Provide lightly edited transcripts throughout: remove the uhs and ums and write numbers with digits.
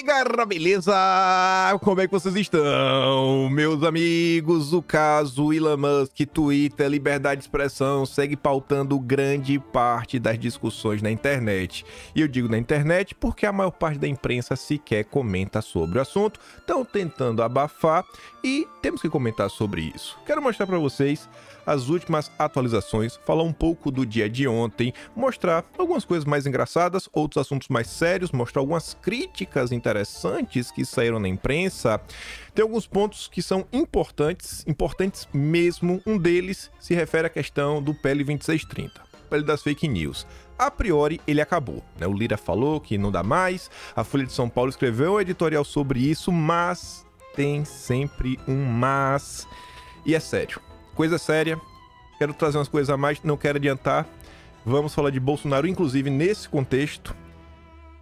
aí, galera, beleza? Como é que vocês estão? Meus amigos, o caso Elon Musk, Twitter, liberdade de expressão segue pautando grande parte das discussões na internet. E eu digo na internet porque a maior parte da imprensa sequer comenta sobre o assunto, estão tentando abafar e temos que comentar sobre isso. Quero mostrar para vocês as últimas atualizações, falar um pouco do dia de ontem, mostrar algumas coisas mais engraçadas, outros assuntos mais sérios, mostrar algumas críticas interessantes que saíram na imprensa. Tem alguns pontos que são importantes mesmo. Um deles se refere à questão do PL 2630, PL das fake news. A priori, ele acabou, né? O Lira falou que não dá mais, a Folha de São Paulo escreveu um editorial sobre isso, mas tem sempre um mas, e é sério. Coisa séria, quero trazer umas coisas a mais, não quero adiantar. Vamos falar de Bolsonaro, inclusive nesse contexto.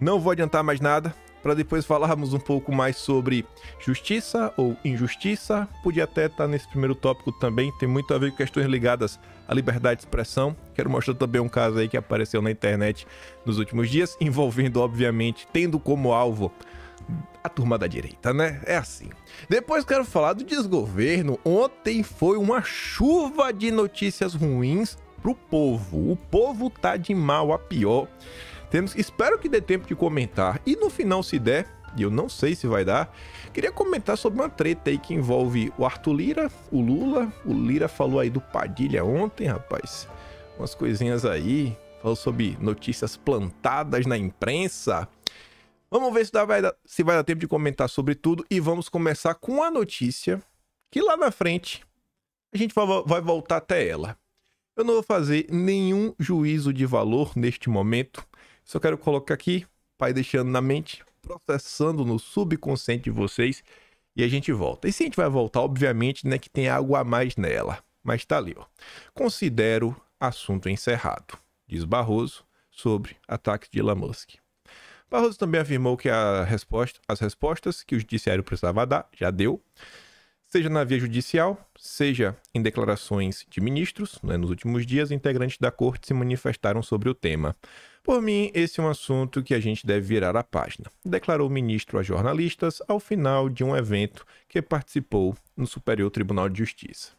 Não vou adiantar mais nada, para depois falarmos um pouco mais sobre justiça ou injustiça. Podia até estar nesse primeiro tópico também, tem muito a ver com questões ligadas à liberdade de expressão. Quero mostrar também um caso aí que apareceu na internet nos últimos dias, envolvendo, obviamente, tendo como alvo a turma da direita, né? É assim. Depois quero falar do desgoverno. Ontem foi uma chuva de notícias ruins pro povo. O povo tá de mal a pior. Espero que dê tempo de comentar. E no final, se der, e eu não sei se vai dar, queria comentar sobre uma treta aí que envolve o Arthur Lira, o Lula. O Lira falou aí do Padilha ontem, rapaz. Umas coisinhas aí. Falou sobre notícias plantadas na imprensa. Vamos ver se vai dar tempo de comentar sobre tudo e vamos começar com a notícia que lá na frente a gente vai voltar até ela. Eu não vou fazer nenhum juízo de valor neste momento, só quero colocar aqui, pai deixando na mente, processando no subconsciente de vocês e a gente volta. E se a gente vai voltar, obviamente, né, que tem algo a mais nela, mas tá ali, ó. Considero assunto encerrado, diz Barroso sobre ataques de Elon Musk. Barroso também afirmou que as respostas que o judiciário precisava dar, já deu, seja na via judicial, seja em declarações de ministros, né, nos últimos dias, integrantes da corte se manifestaram sobre o tema. Por mim, esse é um assunto que a gente deve virar a página, declarou o ministro a jornalistas ao final de um evento que participou no Superior Tribunal de Justiça.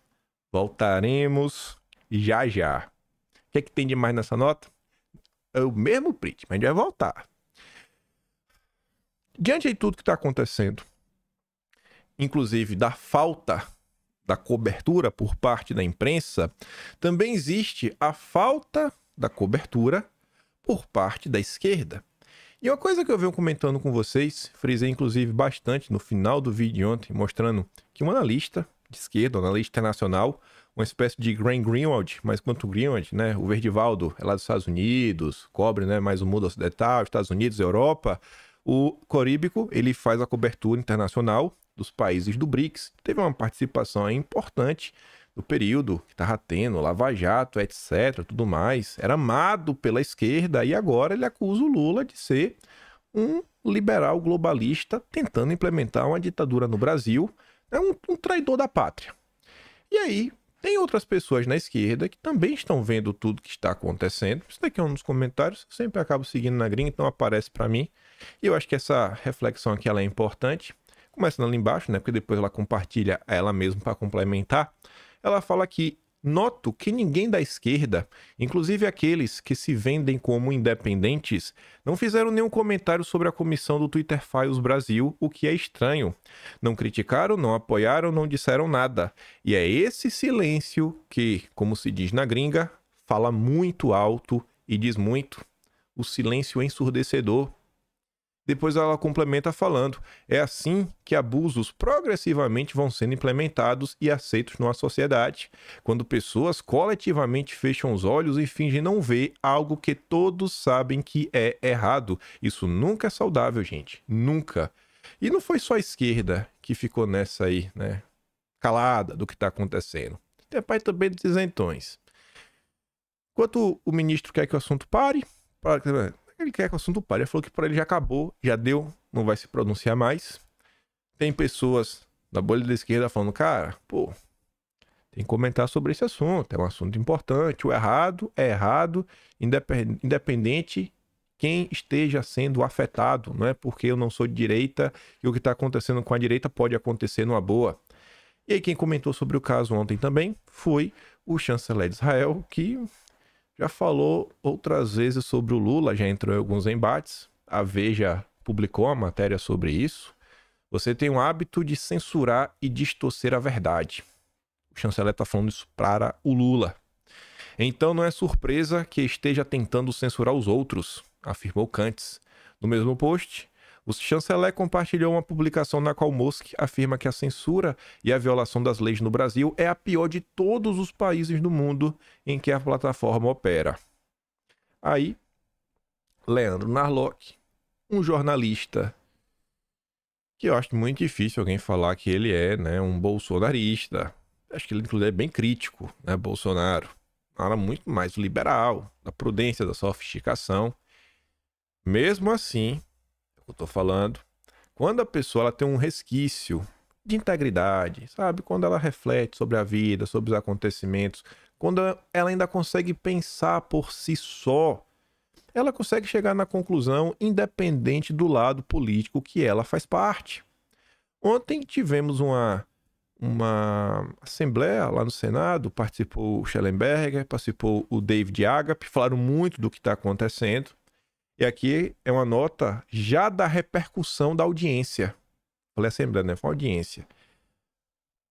Voltaremos já já. O que é que tem de mais nessa nota? É o mesmo print, mas a gente vai voltar. Diante de tudo que está acontecendo, inclusive da falta da cobertura por parte da imprensa, também existe a falta da cobertura por parte da esquerda. E uma coisa que eu venho comentando com vocês, frisei inclusive bastante no final do vídeo de ontem, mostrando que um analista de esquerda, um analista internacional, uma espécie de Graham Greenwald, mas quanto Greenwald, né, o Verdivaldo é lá dos Estados Unidos, cobre, né, mais o mundo ocidental, Estados Unidos, Europa. O Coríbico, ele faz a cobertura internacional dos países do BRICS. Teve uma participação importante no período que estava tendo, Lava Jato, etc, tudo mais. Era amado pela esquerda e agora ele acusa o Lula de ser um liberal globalista tentando implementar uma ditadura no Brasil. É um traidor da pátria. E aí, tem outras pessoas na esquerda que também estão vendo tudo que está acontecendo. Isso daqui é um dos comentários. Eu sempre acabo seguindo na gringa, então aparece para mim. E eu acho que essa reflexão aqui ela é importante. Começando ali embaixo, né? Porque depois ela compartilha ela mesma para complementar. Ela fala que noto que ninguém da esquerda, inclusive aqueles que se vendem como independentes, não fizeram nenhum comentário sobre a comissão do Twitter Files Brasil, o que é estranho. Não criticaram, não apoiaram, não disseram nada. E é esse silêncio que, como se diz na gringa, fala muito alto e diz muito. O silêncio ensurdecedor. Depois ela complementa falando, é assim que abusos progressivamente vão sendo implementados e aceitos numa sociedade, quando pessoas coletivamente fecham os olhos e fingem não ver algo que todos sabem que é errado. Isso nunca é saudável, gente, nunca. E não foi só a esquerda que ficou nessa aí, né, calada do que está acontecendo. Tem pai também dos isentões. Enquanto o ministro quer que o assunto pare, ele quer que o assunto pare. Ele falou que para ele já acabou, já deu, não vai se pronunciar mais. Tem pessoas da bolha da esquerda falando, cara, pô, tem que comentar sobre esse assunto, é um assunto importante, o errado é errado, independente quem esteja sendo afetado. Não é porque eu não sou de direita e o que está acontecendo com a direita pode acontecer numa boa. E aí quem comentou sobre o caso ontem também foi o chanceler de Israel, que já falou outras vezes sobre o Lula, já entrou em alguns embates. A Veja publicou uma matéria sobre isso. Você tem o hábito de censurar e distorcer a verdade. O chanceler está falando isso para o Lula. Então não é surpresa que esteja tentando censurar os outros, afirmou Kantz. No mesmo post, o chanceler compartilhou uma publicação na qual Musk afirma que a censura e a violação das leis no Brasil é a pior de todos os países do mundo em que a plataforma opera. Aí, Leandro Narlock, um jornalista que eu acho muito difícil alguém falar que ele é, né, um bolsonarista. Acho que ele, inclusive, é bem crítico, né, Bolsonaro. Fala muito mais liberal, da prudência, da sofisticação. Mesmo assim, eu tô falando, quando a pessoa ela tem um resquício de integridade, sabe? Quando ela reflete sobre a vida, sobre os acontecimentos, quando ela ainda consegue pensar por si só, ela consegue chegar na conclusão independente do lado político que ela faz parte. Ontem tivemos uma assembleia lá no Senado, participou o Schellenberger, participou o David Agap, falaram muito do que está acontecendo. E aqui é uma nota já da repercussão da audiência. Falei assembleia, né? Foi uma audiência.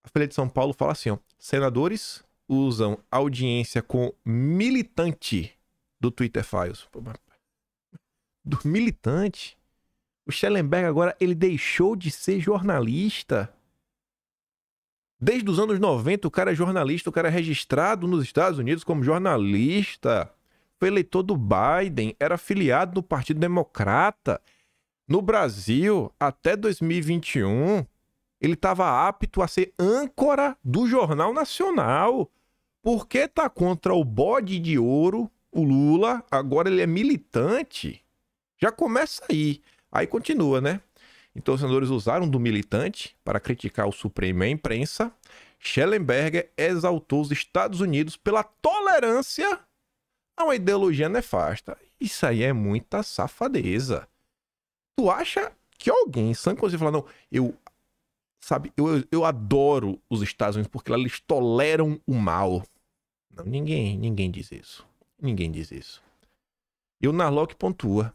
A Folha de São Paulo fala assim, ó, senadores usam audiência com militante do Twitter Files. Do militante? O Schellenberg agora, ele deixou de ser jornalista. Desde os anos 90, o cara é jornalista, o cara é registrado nos Estados Unidos como jornalista. Foi eleitor do Biden, era filiado no Partido Democrata. No Brasil, até 2021, ele estava apto a ser âncora do Jornal Nacional. Por que tá contra o bode de ouro, o Lula? Agora ele é militante. Já começa aí. Aí continua, né? Então os senadores usaram do militante para criticar o Supremo e a imprensa. Schellenberger exaltou os Estados Unidos pela tolerância a uma ideologia nefasta. Isso aí é muita safadeza. Tu acha que alguém, sã consciência, fala, não, eu adoro os Estados Unidos porque lá eles toleram o mal. Não, ninguém diz isso. Ninguém diz isso. E o Narlock pontua.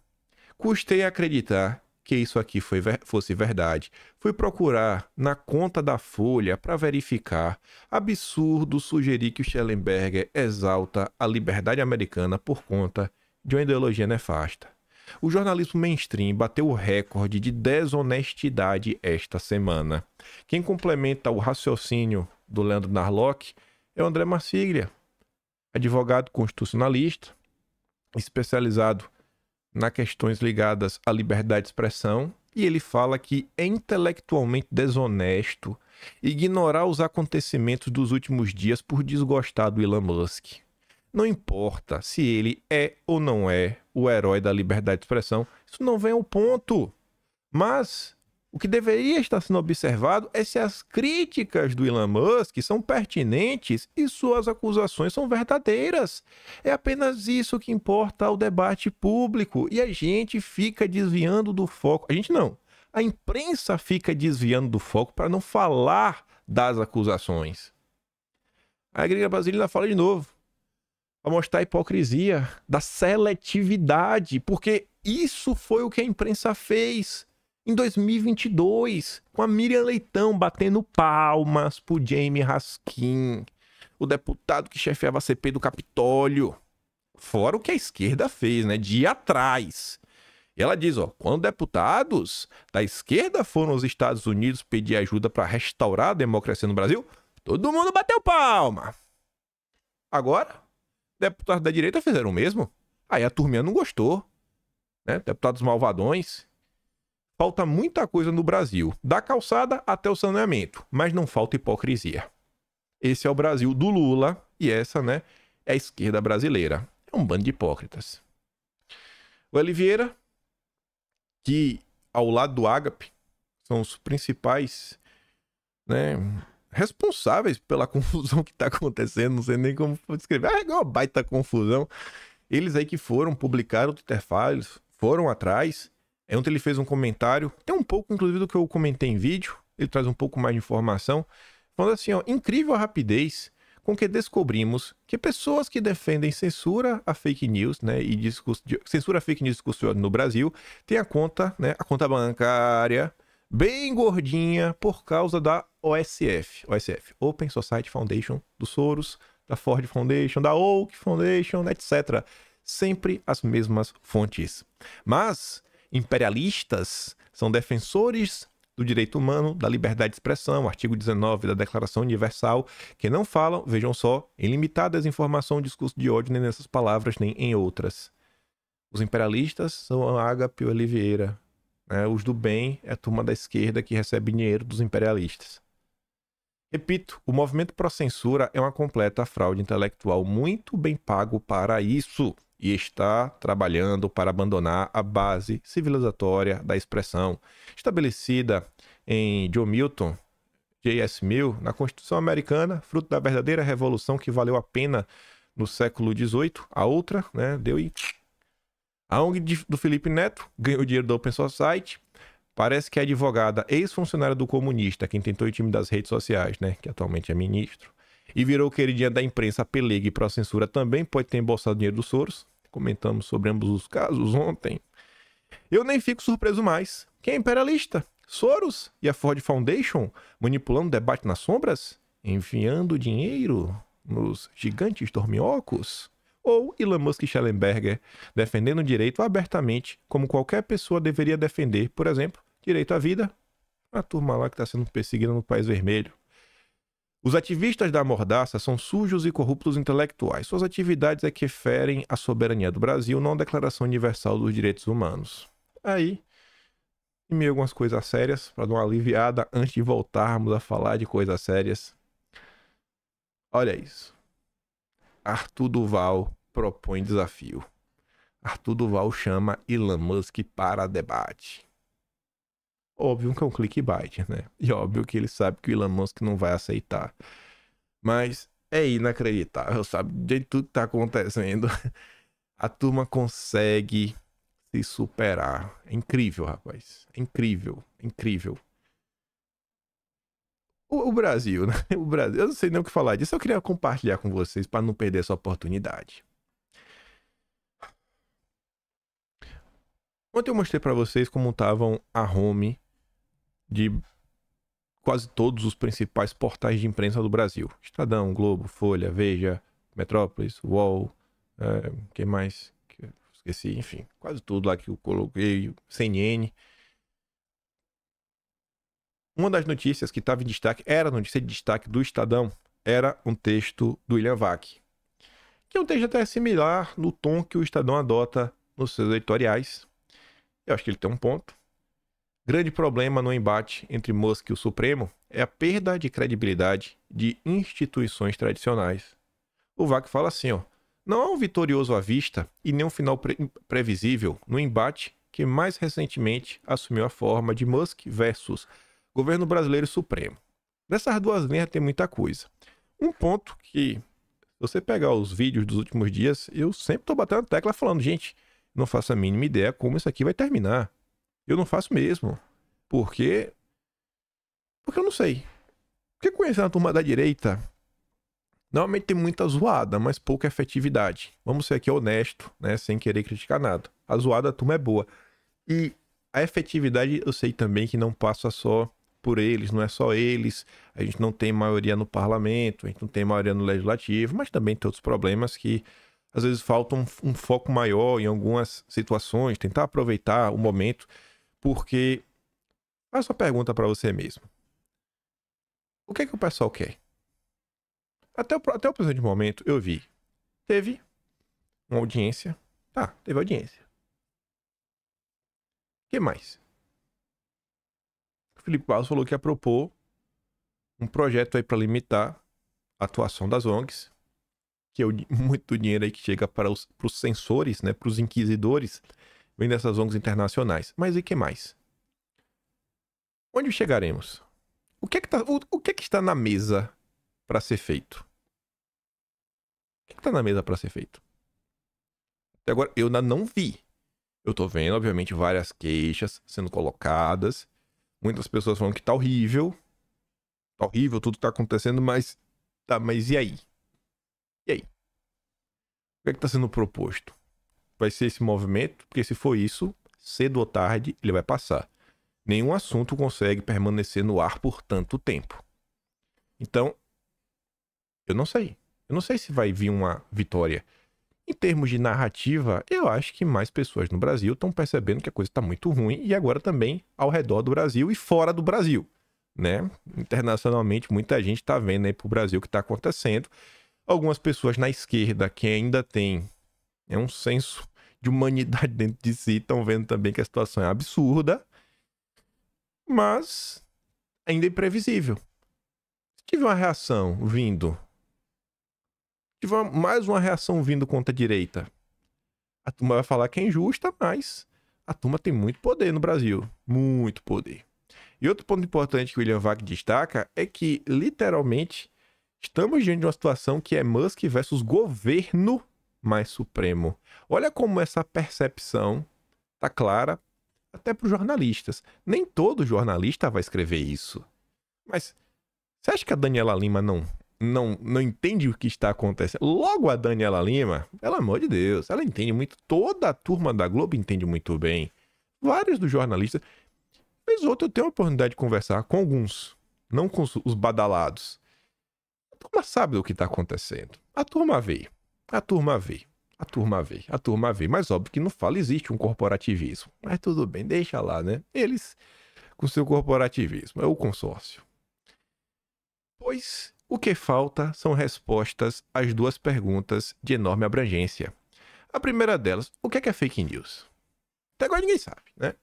Custei acreditar que isso aqui fosse verdade. Fui procurar na conta da Folha para verificar. Absurdo sugerir que o Schellenberger exalta a liberdade americana por conta de uma ideologia nefasta. O jornalismo mainstream bateu o recorde de desonestidade esta semana. Quem complementa o raciocínio do Leandro Narlock é o André Marsiglia, advogado constitucionalista, especializado nas questões ligadas à liberdade de expressão, e ele fala que é intelectualmente desonesto ignorar os acontecimentos dos últimos dias por desgostar do Elon Musk. Não importa se ele é ou não é o herói da liberdade de expressão, isso não vem ao ponto. Mas o que deveria estar sendo observado é se as críticas do Elon Musk são pertinentes e suas acusações são verdadeiras. É apenas isso que importa ao debate público. E a gente fica desviando do foco. A gente não. A imprensa fica desviando do foco para não falar das acusações. A Igreja Brasileira fala de novo. Para mostrar a hipocrisia da seletividade. Porque isso foi o que a imprensa fez em 2022, com a Miriam Leitão batendo palmas pro Jamie Raskin, o deputado que chefiava a CPI do Capitólio. Fora o que a esquerda fez, né? Dia atrás. E ela diz, ó, quando deputados da esquerda foram aos Estados Unidos pedir ajuda para restaurar a democracia no Brasil, todo mundo bateu palma. Agora, deputados da direita fizeram o mesmo. Aí a turminha não gostou, né? Deputados malvadões. Falta muita coisa no Brasil, da calçada até o saneamento, mas não falta hipocrisia. Esse é o Brasil do Lula e essa, né, é a esquerda brasileira. É um bando de hipócritas. O Oliveira, que ao lado do Agap, são os principais, né, responsáveis pela confusão que está acontecendo, não sei nem como descrever. É uma baita confusão. Eles aí que foram publicar o Twitter Files, foram atrás. Ontem ele fez um comentário, tem um pouco inclusive do que eu comentei em vídeo, ele traz um pouco mais de informação, falando assim, ó, incrível a rapidez com que descobrimos que pessoas que defendem censura a fake news, né, e censura a fake news discurso no Brasil, têm a conta, né, a conta bancária bem gordinha por causa da OSF, Open Society Foundation, do Soros, da Ford Foundation, da Oak Foundation, etc. Sempre as mesmas fontes. Mas imperialistas são defensores do direito humano, da liberdade de expressão, artigo 19 da Declaração Universal, que não falam, vejam só, em limitada desinformação, discurso de ódio, nem nessas palavras, nem em outras. Os imperialistas são a Ágape Oliveira, né? Os do bem é a turma da esquerda que recebe dinheiro dos imperialistas. Repito, o movimento pró-censura é uma completa fraude intelectual, muito bem pago para isso, e está trabalhando para abandonar a base civilizatória da expressão, estabelecida em John Milton, J.S. Mill, na Constituição Americana, fruto da verdadeira revolução que valeu a pena no século XVIII. A outra, né, deu em... A ONG do Felipe Neto ganhou dinheiro da Open Society. Parece que a advogada ex-funcionária do comunista, quem tentou intimidar as redes sociais, né, que atualmente é ministro, e virou queridinha da imprensa pelega e pró-censura, também pode ter embolsado dinheiro do Soros. Comentamos sobre ambos os casos ontem. Eu nem fico surpreso mais. Quem é imperialista? Soros e a Ford Foundation manipulando o debate nas sombras? Enfiando dinheiro nos gigantes dorminhocos? Ou Elon Musk e Schellenberger defendendo o direito abertamente, como qualquer pessoa deveria defender, por exemplo, direito à vida? A turma lá que está sendo perseguida no País Vermelho. Os ativistas da mordaça são sujos e corruptos intelectuais. Suas atividades é que ferem a soberania do Brasil, não a Declaração Universal dos Direitos Humanos. Aí, e meio algumas coisas sérias, para dar uma aliviada antes de voltarmos a falar de coisas sérias. Olha isso. Arthur Duval propõe desafio. Arthur Duval chama Elon Musk para debate. Óbvio que é um clickbait, né? E óbvio que ele sabe que o Elon Musk não vai aceitar. Mas é inacreditável, sabe? De tudo que tá acontecendo, a turma consegue se superar. É incrível, rapaz. É incrível, incrível. O Brasil, né? O Brasil, eu não sei nem o que falar disso. Eu queria compartilhar com vocês para não perder essa oportunidade. Ontem eu mostrei para vocês como estavam a home de quase todos os principais portais de imprensa do Brasil. Estadão, Globo, Folha, Veja, Metrópolis, UOL, que mais? Esqueci, enfim, quase tudo lá que eu coloquei, CNN. Uma das notícias que estava em destaque, era a notícia de destaque do Estadão, era um texto do William Vac, que é um texto até similar no tom que o Estadão adota nos seus editoriais. Eu acho que ele tem um ponto. Grande problema no embate entre Musk e o Supremo é a perda de credibilidade de instituições tradicionais. O Vac fala assim, ó, não há um vitorioso à vista e nem um final previsível no embate que mais recentemente assumiu a forma de Musk versus governo brasileiro e Supremo. Nessas duas linhas tem muita coisa. Um ponto que, se você pegar os vídeos dos últimos dias, eu sempre tô batendo a tecla falando, gente, não faço a mínima ideia como isso aqui vai terminar. Eu não faço mesmo. Porque eu não sei. Porque conhecendo a turma da direita, normalmente tem muita zoada, mas pouca efetividade. Vamos ser aqui honesto, né? Sem querer criticar nada. A zoada da turma é boa. E a efetividade eu sei também que não passa só por eles, não é só eles. A gente não tem maioria no parlamento, a gente não tem maioria no legislativo, mas também tem outros problemas que às vezes falta um foco maior em algumas situações, tentar aproveitar o momento, porque faça uma pergunta para você mesmo. O que é que o pessoal quer? Até o presente momento eu vi. Teve uma audiência. Tá, teve audiência. O que mais? O Felipe Barros falou que ia propor um projeto aí para limitar a atuação das ONGs, que é muito dinheiro aí que chega para os censores, né, para os inquisidores, vem dessas ONGs internacionais. Mas e que mais? Onde chegaremos? O que é que está na mesa para ser feito? O que está na mesa para ser feito? Até agora, eu ainda não vi. Eu tô vendo, obviamente, várias queixas sendo colocadas. Muitas pessoas falando que tá horrível. Tá horrível tudo que tá acontecendo, mas... Tá, mas e aí? E aí? O que é que tá sendo proposto? Vai ser esse movimento? Porque se for isso, cedo ou tarde, ele vai passar. Nenhum assunto consegue permanecer no ar por tanto tempo. Então, eu não sei. Eu não sei se vai vir uma vitória. Em termos de narrativa, eu acho que mais pessoas no Brasil estão percebendo que a coisa está muito ruim e agora também ao redor do Brasil e fora do Brasil, né? Internacionalmente, muita gente está vendo aí pro Brasil o que está acontecendo. Algumas pessoas na esquerda que ainda têm um senso de humanidade dentro de si estão vendo também que a situação é absurda, mas ainda é imprevisível. Se tiver uma reação vindo, mais uma reação vindo contra a direita, a turma vai falar que é injusta, mas a turma tem muito poder no Brasil. Muito poder. E outro ponto importante que o William Vac destaca é que, literalmente, estamos diante de uma situação que é Musk versus governo mais supremo. Olha como essa percepção tá clara até para os jornalistas. Nem todo jornalista vai escrever isso. Mas você acha que a Daniela Lima não entende o que está acontecendo? Logo a Daniela Lima, pelo amor de Deus, ela entende muito. Toda a turma da Globo entende muito bem. Vários dos jornalistas. Vez outra eu tenho a oportunidade de conversar com alguns, não com os badalados. A turma sabe do que está acontecendo. A turma vê. A turma vê. A turma vê. A turma vê. Mas óbvio que não fala, existe um corporativismo. Mas tudo bem, deixa lá, né? Eles com seu corporativismo. É o consórcio. Pois o que falta são respostas às duas perguntas de enorme abrangência. A primeira delas, o que é fake news? Até agora ninguém sabe, né?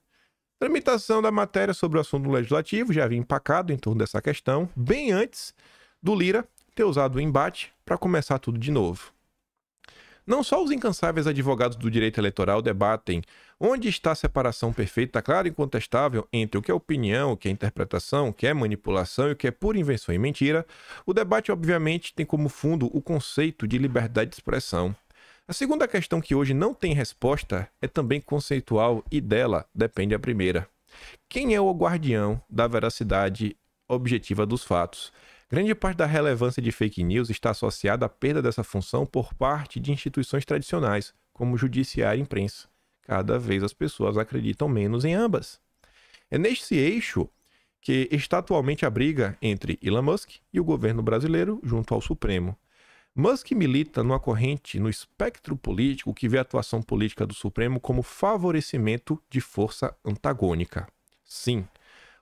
Tramitação da matéria sobre o assunto legislativo já havia empacado em torno dessa questão, bem antes do Lira ter usado o embate para começar tudo de novo. Não só os incansáveis advogados do direito eleitoral debatem onde está a separação perfeita, clara e incontestável entre o que é opinião, o que é interpretação, o que é manipulação e o que é pura invenção e mentira, o debate obviamente tem como fundo o conceito de liberdade de expressão. A segunda questão que hoje não tem resposta é também conceitual e dela depende a primeira. Quem é o guardião da veracidade objetiva dos fatos? Grande parte da relevância de fake news está associada à perda dessa função por parte de instituições tradicionais, como judiciário e imprensa. Cada vez as pessoas acreditam menos em ambas. É neste eixo que está atualmente a briga entre Elon Musk e o governo brasileiro junto ao Supremo. Musk milita numa corrente no espectro político que vê a atuação política do Supremo como favorecimento de força antagônica. Sim,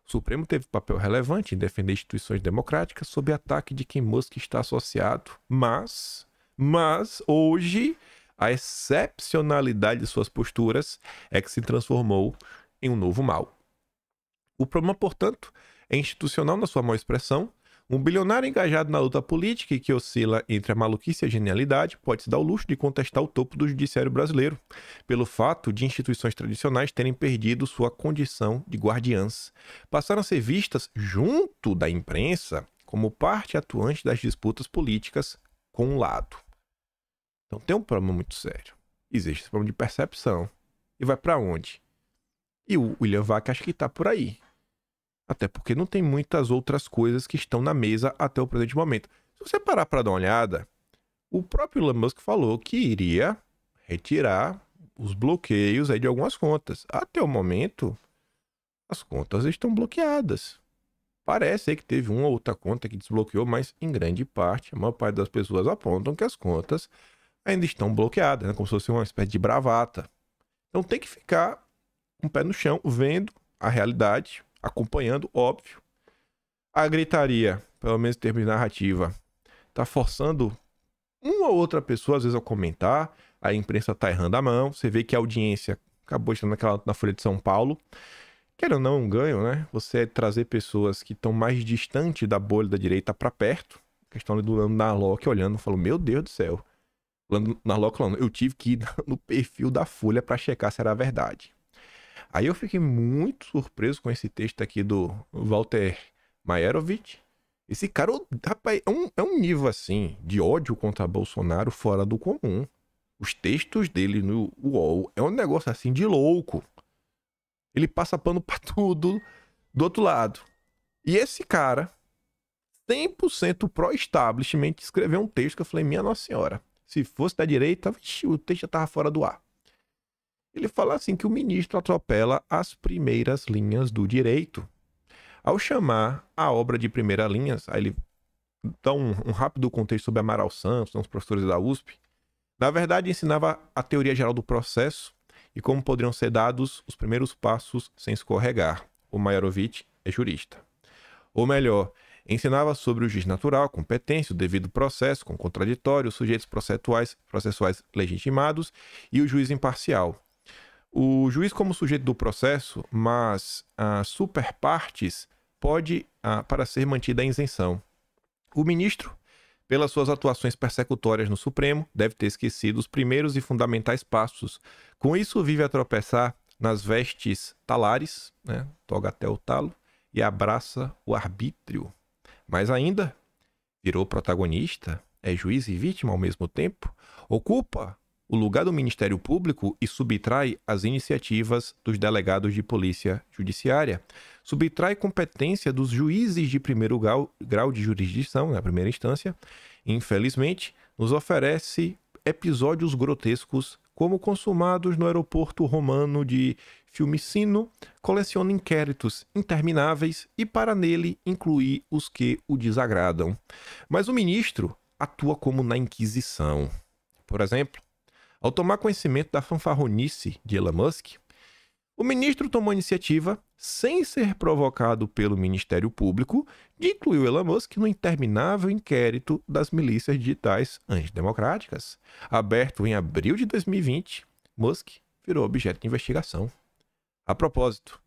o Supremo teve papel relevante em defender instituições democráticas sob ataque de quem Musk está associado, mas hoje a excepcionalidade de suas posturas é que se transformou em um novo mal. O problema, portanto, é institucional na sua maior expressão. Um bilionário engajado na luta política e que oscila entre a maluquice e a genialidade pode se dar o luxo de contestar o topo do judiciário brasileiro, pelo fato de instituições tradicionais terem perdido sua condição de guardiãs. Passaram a ser vistas, junto da imprensa, como parte atuante das disputas políticas com um lado. Então tem um problema muito sério. Existe esse problema de percepção. E vai para onde? E o William Vac acho que está por aí. Até porque não tem muitas outras coisas que estão na mesa até o presente momento. Se você parar para dar uma olhada, o próprio Elon Musk falou que iria retirar os bloqueios aí de algumas contas. Até o momento, as contas estão bloqueadas. Parece que teve uma ou outra conta que desbloqueou, mas em grande parte, a maior parte das pessoas apontam que as contas ainda estão bloqueadas, né? Como se fosse uma espécie de bravata. Então tem que ficar com o pé no chão, vendo a realidade, acompanhando, óbvio. A gritaria, pelo menos em termos de narrativa, tá forçando uma ou outra pessoa, às vezes, a comentar. A imprensa tá errando a mão. Você vê que a audiência acabou estando na Folha de São Paulo. Querendo ou não, um ganho, né? Você trazer pessoas que estão mais distante da bolha da direita para perto. A questão do Lando Narlock olhando, falou, meu Deus do céu. Lando Narlock falando, eu tive que ir no perfil da Folha para checar se era verdade. Aí eu fiquei muito surpreso com esse texto aqui do Walter Maierovitch. Esse cara, rapaz, é um nível assim de ódio contra Bolsonaro fora do comum. Os textos dele no UOL é um negócio assim de louco. Ele passa pano pra tudo do outro lado. E esse cara, 100% pró-establishment, escreveu um texto que eu falei, minha Nossa Senhora, se fosse da direita, vixi, o texto já tava fora do ar. Ele fala assim que o ministro atropela as primeiras linhas do direito. Ao chamar a obra de primeira linha, aí ele dá um rápido contexto sobre Amaral Santos, os professores da USP. Na verdade, ensinava a teoria geral do processo e como poderiam ser dados os primeiros passos sem escorregar. O Maiorovic é jurista. Ou melhor, ensinava sobre o juiz natural, a competência, o devido processo, com contraditório, os sujeitos processuais legitimados e o juiz imparcial. O juiz como sujeito do processo, mas super partes pode para ser mantida a isenção. O ministro, pelas suas atuações persecutórias no Supremo, deve ter esquecido os primeiros e fundamentais passos. Com isso, vive a tropeçar nas vestes talares, né? Toga até o talo, e abraça o arbítrio. Mas ainda, virou protagonista, é juiz e vítima ao mesmo tempo, ocupa o lugar do Ministério Público e subtrai as iniciativas dos delegados de polícia judiciária, subtrai competência dos juízes de primeiro grau de jurisdição, na primeira instância, e, infelizmente, nos oferece episódios grotescos como consumados no aeroporto romano de Fiumicino, coleciona inquéritos intermináveis e para nele incluir os que o desagradam. Mas o ministro atua como na Inquisição. Por exemplo, ao tomar conhecimento da fanfarronice de Elon Musk, o ministro tomou a iniciativa, sem ser provocado pelo Ministério Público, de incluir o Elon Musk no interminável inquérito das milícias digitais antidemocráticas. Aberto em abril de 2020, Musk virou objeto de investigação. A propósito,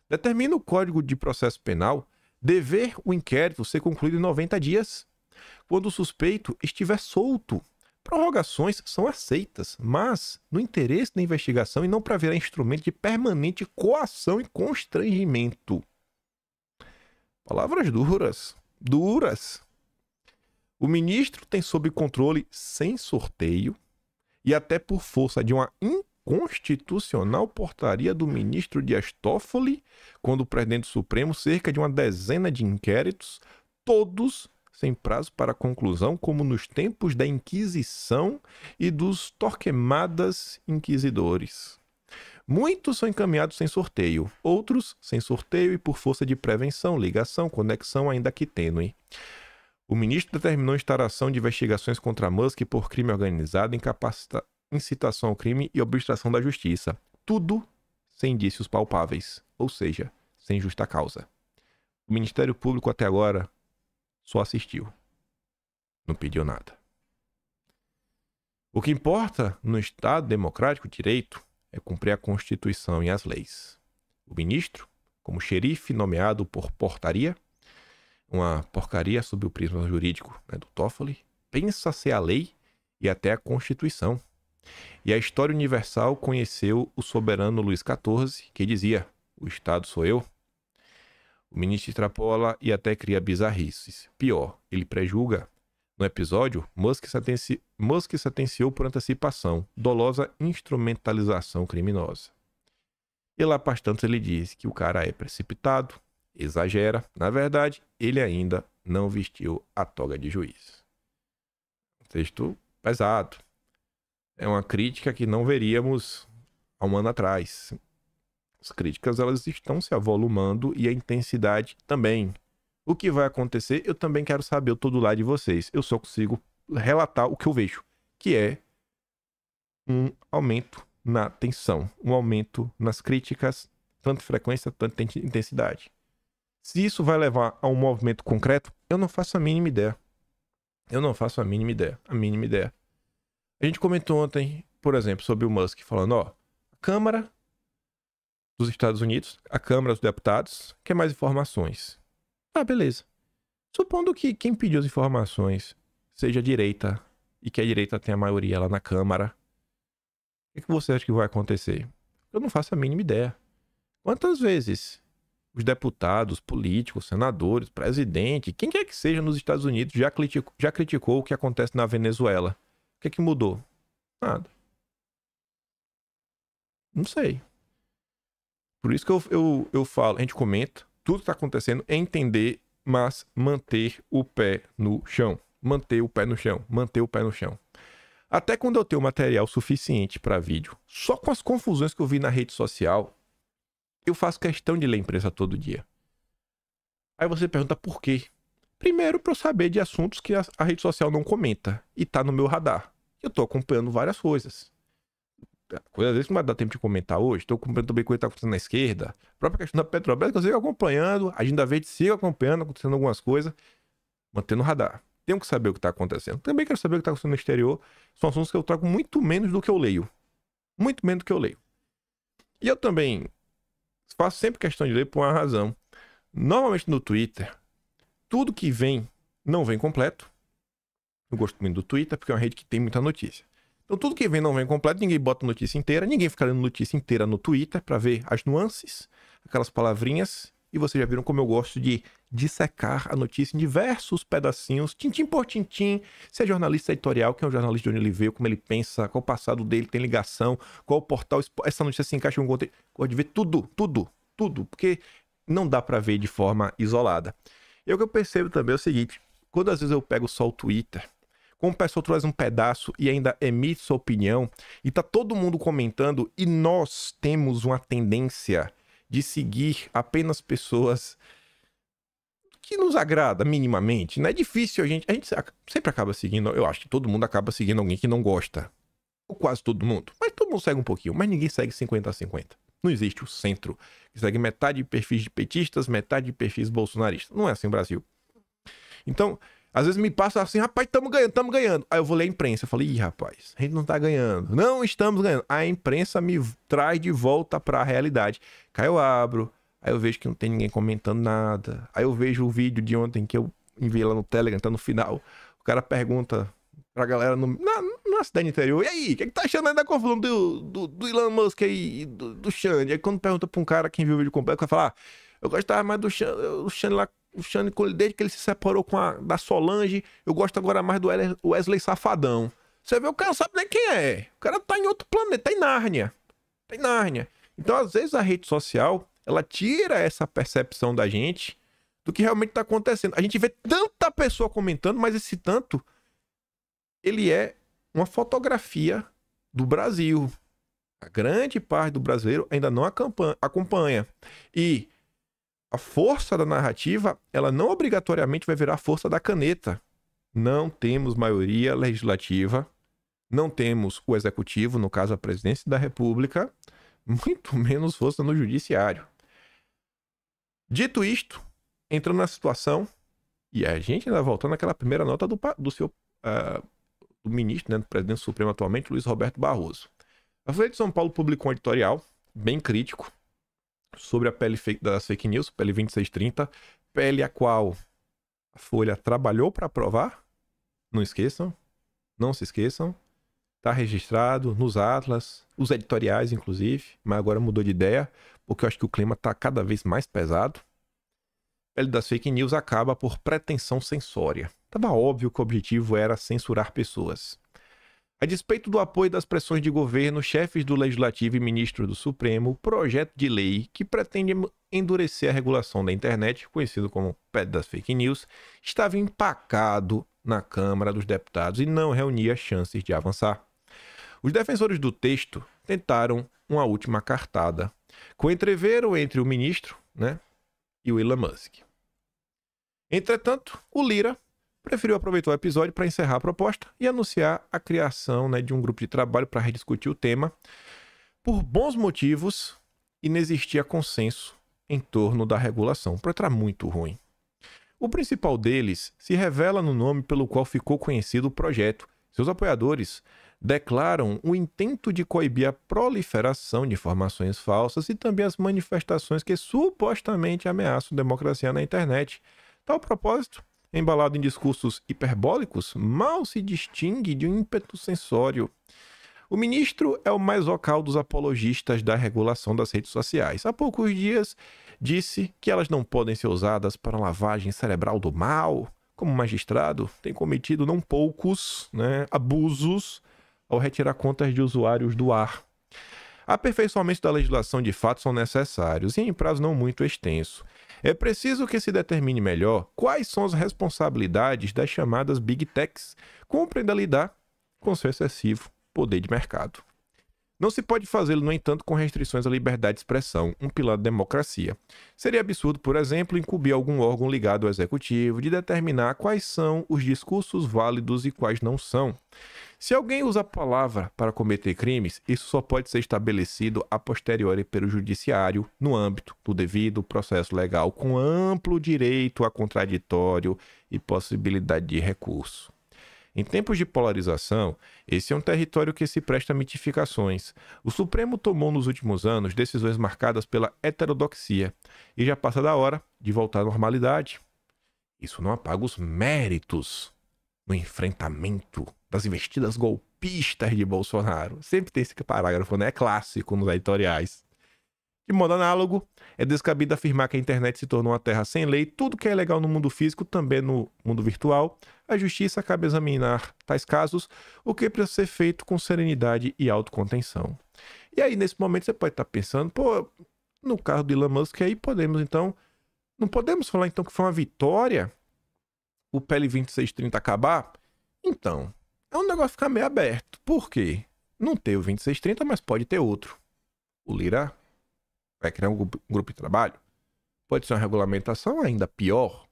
determina o Código de Processo Penal dever o inquérito ser concluído em 90 dias, quando o suspeito estiver solto. Prorrogações são aceitas, mas no interesse da investigação e não para virar instrumento de permanente coação e constrangimento. Palavras duras. Duras. O ministro tem sob controle sem sorteio e até por força de uma inconstitucional portaria do ministro Dias Toffoli, quando o presidente do Supremo, cerca de uma dezena de inquéritos, todos sem prazo para conclusão, como nos tempos da Inquisição e dos Torquemadas inquisidores. Muitos são encaminhados sem sorteio, outros sem sorteio e por força de prevenção, ligação, conexão ainda que tênue. O ministro determinou instauração de investigações contra Musk por crime organizado, incitação ao crime e obstrução da justiça. Tudo sem indícios palpáveis, ou seja, sem justa causa. O Ministério Público até agora só assistiu. Não pediu nada. O que importa no Estado democrático de direito é cumprir a Constituição e as leis. O ministro, como xerife nomeado por portaria, uma porcaria sob o prisma jurídico, né, do Toffoli, pensa ser a lei e até a Constituição. E a história universal conheceu o soberano Luís XIV, que dizia: o Estado sou eu. O ministro extrapola e até cria bizarrices. Pior, ele prejulga. No episódio, Musk sentenciou por antecipação, dolosa instrumentalização criminosa. E lá para tanto ele diz que o cara é precipitado, exagera. Na verdade, ele ainda não vestiu a toga de juiz. Texto pesado. É uma crítica que não veríamos há um ano atrás. As críticas elas estão se avolumando e a intensidade também. O que vai acontecer, eu também quero saber, eu estou do lado de vocês. Eu só consigo relatar o que eu vejo, que é um aumento na tensão, um aumento nas críticas, tanto frequência, tanto intensidade. Se isso vai levar a um movimento concreto, eu não faço a mínima ideia. Eu não faço a mínima ideia. A mínima ideia. A gente comentou ontem, por exemplo, sobre o Musk, falando, ó, a Câmara dos Estados Unidos, a Câmara dos Deputados, quer mais informações. Ah, beleza. Supondo que quem pediu as informações seja a direita e que a direita tenha a maioria lá na Câmara, o que você acha que vai acontecer? Eu não faço a mínima ideia. Quantas vezes os deputados, políticos, senadores, presidente, quem quer que seja nos Estados Unidos já criticou o que acontece na Venezuela? O que é que mudou? Nada. Não sei. Por isso que eu falo, a gente comenta, tudo que tá acontecendo é entender, mas manter o pé no chão. Manter o pé no chão. Manter o pé no chão. Até quando eu tenho material suficiente para vídeo, só com as confusões que eu vi na rede social, eu faço questão de ler a imprensa todo dia. Aí você pergunta por quê? Primeiro, para eu saber de assuntos que a rede social não comenta e tá no meu radar. Eu tô acompanhando várias coisas. Coisa às vezes não vai dar tempo de comentar hoje. Estou acompanhando também coisa que está acontecendo na esquerda. A própria questão da Petrobras, que eu sigo acompanhando. A Agenda Verde sigo acompanhando, acontecendo algumas coisas. Mantendo o radar. Tenho que saber o que está acontecendo. Também quero saber o que está acontecendo no exterior. São assuntos que eu trago muito menos do que eu leio. Muito menos do que eu leio. E eu também faço sempre questão de ler por uma razão. Normalmente no Twitter, tudo que vem não vem completo. Eu gosto muito do Twitter porque é uma rede que tem muita notícia. Então tudo que vem não vem completo, ninguém bota notícia inteira, ninguém fica lendo notícia inteira no Twitter pra ver as nuances, aquelas palavrinhas, e vocês já viram como eu gosto de dissecar a notícia em diversos pedacinhos, tintim por tintim, se é jornalista editorial, quem é o jornalista, de onde ele veio, como ele pensa, qual o passado dele, tem ligação, qual o portal, essa notícia se encaixa em um contexto, gosto de ver tudo, porque não dá pra ver de forma isolada. E o que eu percebo também é o seguinte, quando às vezes eu pego só o Twitter, como o pessoal traz um pedaço e ainda emite sua opinião, e tá todo mundo comentando, e nós temos uma tendência de seguir apenas pessoas que nos agrada minimamente. Não é difícil a gente sempre acaba seguindo, eu acho que todo mundo acaba seguindo alguém que não gosta. Ou quase todo mundo. Mas todo mundo segue um pouquinho, mas ninguém segue 50-50. Não existe o centro, que segue metade de perfis de petistas, metade de perfis bolsonaristas. Não é assim no Brasil. Então, às vezes me passa assim, rapaz, estamos ganhando. Aí eu vou ler a imprensa, eu falo, ih, rapaz, a gente não tá ganhando. Não estamos ganhando. A imprensa me traz de volta pra realidade. Aí eu abro, aí eu vejo que não tem ninguém comentando nada. Aí eu vejo o vídeo de ontem que eu enviei lá no Telegram, tá no final. O cara pergunta pra galera na cidade interior, e aí, o que tá achando aí da confusão do Elon Musk aí, e do Xande? Aí quando pergunta pra um cara quem viu o vídeo completo, vai falar, eu gostava mais do Xande lá, o Xande, desde que ele se separou da Solange, eu gosto agora mais do Wesley Safadão. Você vê, o cara não sabe nem quem é. O cara tá em outro planeta, tá em Nárnia. Tá em Nárnia. Então, às vezes, a rede social, ela tira essa percepção da gente do que realmente tá acontecendo. A gente vê tanta pessoa comentando, mas esse tanto, ele é uma fotografia do Brasil. A grande parte do brasileiro ainda não acompanha. E a força da narrativa, ela não obrigatoriamente vai virar a força da caneta. Não temos maioria legislativa, não temos o executivo, no caso a presidência da República, muito menos força no judiciário. Dito isto, entrando na situação, e a gente ainda voltando àquela primeira nota do ministro, né, do presidente supremo atualmente, Luiz Roberto Barroso. A Folha de São Paulo publicou um editorial bem crítico sobre a PL das fake news, PL 2630, PL a qual a Folha trabalhou para aprovar. Não esqueçam, não se esqueçam. Está registrado nos atlas, os editoriais inclusive, mas agora mudou de ideia, porque eu acho que o clima está cada vez mais pesado. A PL das fake news acaba por pretensão censória. Estava óbvio que o objetivo era censurar pessoas. A despeito do apoio das pressões de governo, chefes do Legislativo e ministro do Supremo, o projeto de lei que pretende endurecer a regulação da internet, conhecido como PL das fake news, estava empacado na Câmara dos Deputados e não reunia chances de avançar. Os defensores do texto tentaram uma última cartada, com entreveiro entre o ministro, e o Elon Musk. Entretanto, o Lira preferiu aproveitar o episódio para encerrar a proposta e anunciar a criação de um grupo de trabalho para rediscutir o tema. Por bons motivos, inexistia consenso em torno da regulação. Para estar muito ruim. O principal deles se revela no nome pelo qual ficou conhecido o projeto. Seus apoiadores declaram o intento de coibir a proliferação de informações falsas e também as manifestações que supostamente ameaçam a democracia na internet. Tal propósito, embalado em discursos hiperbólicos, mal se distingue de um ímpeto censório. O ministro é o mais vocal dos apologistas da regulação das redes sociais. Há poucos dias disse que elas não podem ser usadas para lavagem cerebral do mal. Como magistrado, tem cometido não poucos abusos ao retirar contas de usuários do ar. Aperfeiçoamentos da legislação de fato são necessários e em prazo não muito extenso. É preciso que se determine melhor quais são as responsabilidades das chamadas Big Techs, cumprem a lidar com seu excessivo poder de mercado. Não se pode fazê-lo, no entanto, com restrições à liberdade de expressão, um pilar da democracia. Seria absurdo, por exemplo, incumbir algum órgão ligado ao executivo de determinar quais são os discursos válidos e quais não são. Se alguém usa a palavra para cometer crimes, isso só pode ser estabelecido a posteriori pelo judiciário, no âmbito do devido processo legal, com amplo direito a contraditório e possibilidade de recurso. Em tempos de polarização, esse é um território que se presta a mitificações. O Supremo tomou nos últimos anos decisões marcadas pela heterodoxia e já passa da hora de voltar à normalidade. Isso não apaga os méritos no enfrentamento das investidas golpistas de Bolsonaro. Sempre tem esse parágrafo, né? É clássico nos editoriais. De modo análogo, é descabido afirmar que a internet se tornou uma terra sem lei. Tudo que é legal no mundo físico, também no mundo virtual. A justiça cabe examinar tais casos, o que precisa ser feito com serenidade e autocontenção. E aí, nesse momento, você pode estar pensando, pô, no caso do Elon Musk, aí podemos, então... Não podemos falar, então, que foi uma vitória o PL 2630 acabar? Então, é um negócio ficar meio aberto. Por quê? Não tem o 2630, mas pode ter outro. O Lira vai criar um grupo de trabalho. Pode ser uma regulamentação ainda pior.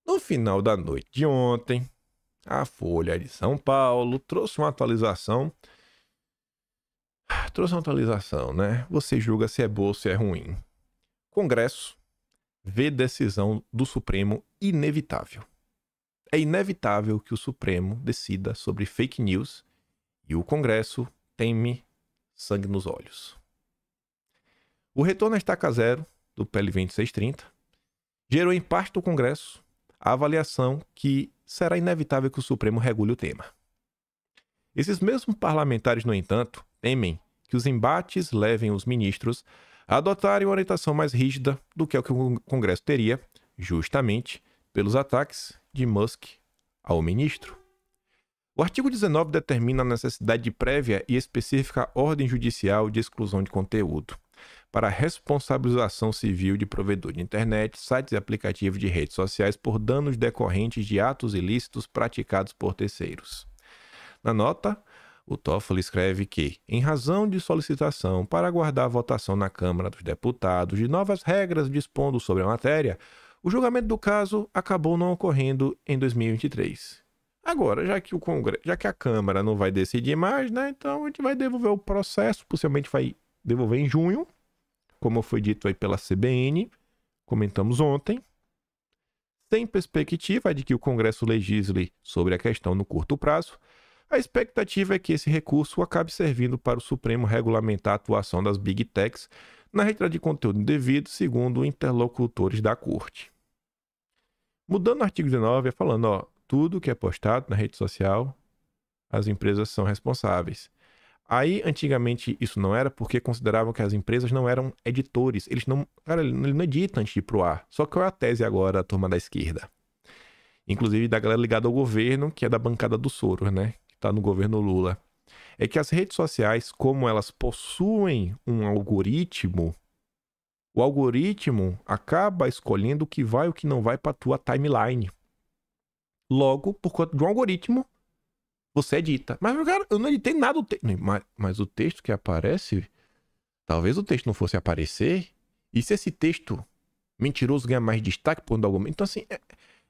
No final da noite de ontem, a Folha de São Paulo trouxe uma atualização. Né? Você julga se é boa ou se é ruim. Congresso vê decisão do Supremo inevitável. É inevitável que o Supremo decida sobre fake news e o Congresso teme sangue nos olhos. O retorno à estaca zero do PL 2630 gerou em parte do Congresso a avaliação que será inevitável que o Supremo regule o tema. Esses mesmos parlamentares, no entanto, temem que os embates levem os ministros a adotarem uma orientação mais rígida do que o Congresso teria, justamente pelos ataques de Musk ao ministro. O artigo 19 determina a necessidade de prévia e específica ordem judicial de exclusão de conteúdo para a responsabilização civil de provedor de internet, sites e aplicativos de redes sociais por danos decorrentes de atos ilícitos praticados por terceiros. Na nota, o Toffoli escreve que, em razão de solicitação para aguardar a votação na Câmara dos Deputados de novas regras dispondo sobre a matéria, o julgamento do caso acabou não ocorrendo em 2023. Agora, já que a Câmara não vai decidir mais, né? Então a gente vai devolver o processo, possivelmente vai devolver em junho, como foi dito aí pela CBN, comentamos ontem, sem perspectiva de que o Congresso legisle sobre a questão no curto prazo. A expectativa é que esse recurso acabe servindo para o Supremo regulamentar a atuação das Big Techs na retirada de conteúdo indevido, segundo interlocutores da Corte. Mudando o artigo 19, falando, tudo que é postado na rede social, as empresas são responsáveis. Aí, antigamente, isso não era porque consideravam que as empresas não eram editores. Ele não edita antes de ir pro ar. Só que é a tese agora da turma da esquerda. Inclusive da galera ligada ao governo, que é da bancada do Soros, né? Que tá no governo Lula. É que as redes sociais, como elas possuem um algoritmo, o algoritmo acaba escolhendo o que vai e o que não vai para tua timeline. Logo, por conta de um algoritmo, você edita. Mas, cara, eu não editei nada do texto. Mas o texto que aparece, talvez o texto não fosse aparecer. E se esse texto mentiroso ganhar mais destaque por algum... Então, assim,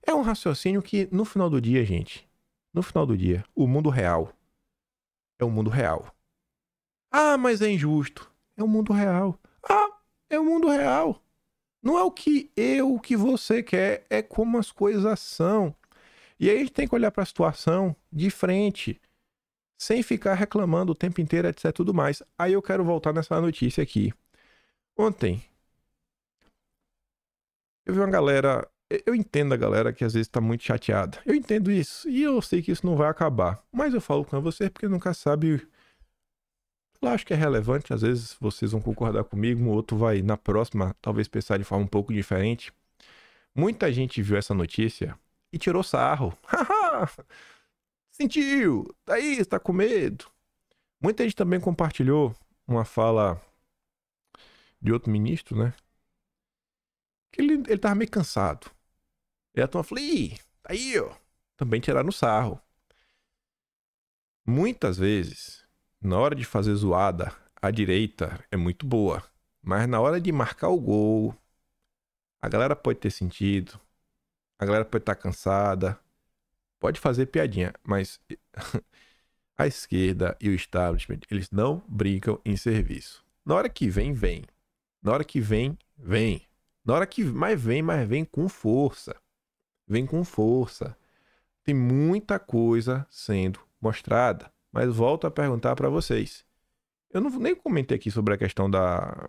é um raciocínio que, no final do dia, gente, no final do dia, o mundo real é o mundo real. Ah, mas é injusto. É o mundo real. Ah, é o mundo real. Não é o que o que você quer, é como as coisas são. E aí a gente tem que olhar para a situação de frente, sem ficar reclamando o tempo inteiro, etc, tudo mais. Aí eu quero voltar nessa notícia aqui. Ontem, eu vi uma galera... Eu entendo a galera que às vezes tá muito chateada. Eu entendo isso. E eu sei que isso não vai acabar. Mas eu falo com vocês porque nunca sabe... Eu acho que é relevante. Às vezes vocês vão concordar comigo. Um outro vai, na próxima, talvez pensar de forma um pouco diferente. Muita gente viu essa notícia... e tirou sarro. Sentiu? Daí, está com medo? Muita gente também compartilhou uma fala de outro ministro, né? Que ele tava meio cansado. E a turma falou, ih, tá aí, ó. Também tiraram sarro. Muitas vezes, na hora de fazer zoada, a direita é muito boa. Mas na hora de marcar o gol, a galera pode ter sentido, a galera pode estar cansada, pode fazer piadinha, mas a esquerda e o establishment, eles não brincam em serviço. Na hora que vem, vem. Na hora que vem, vem. Na hora que mais vem com força. Vem com força. Tem muita coisa sendo mostrada. Mas volto a perguntar para vocês. Eu não nem comentei aqui sobre a questão da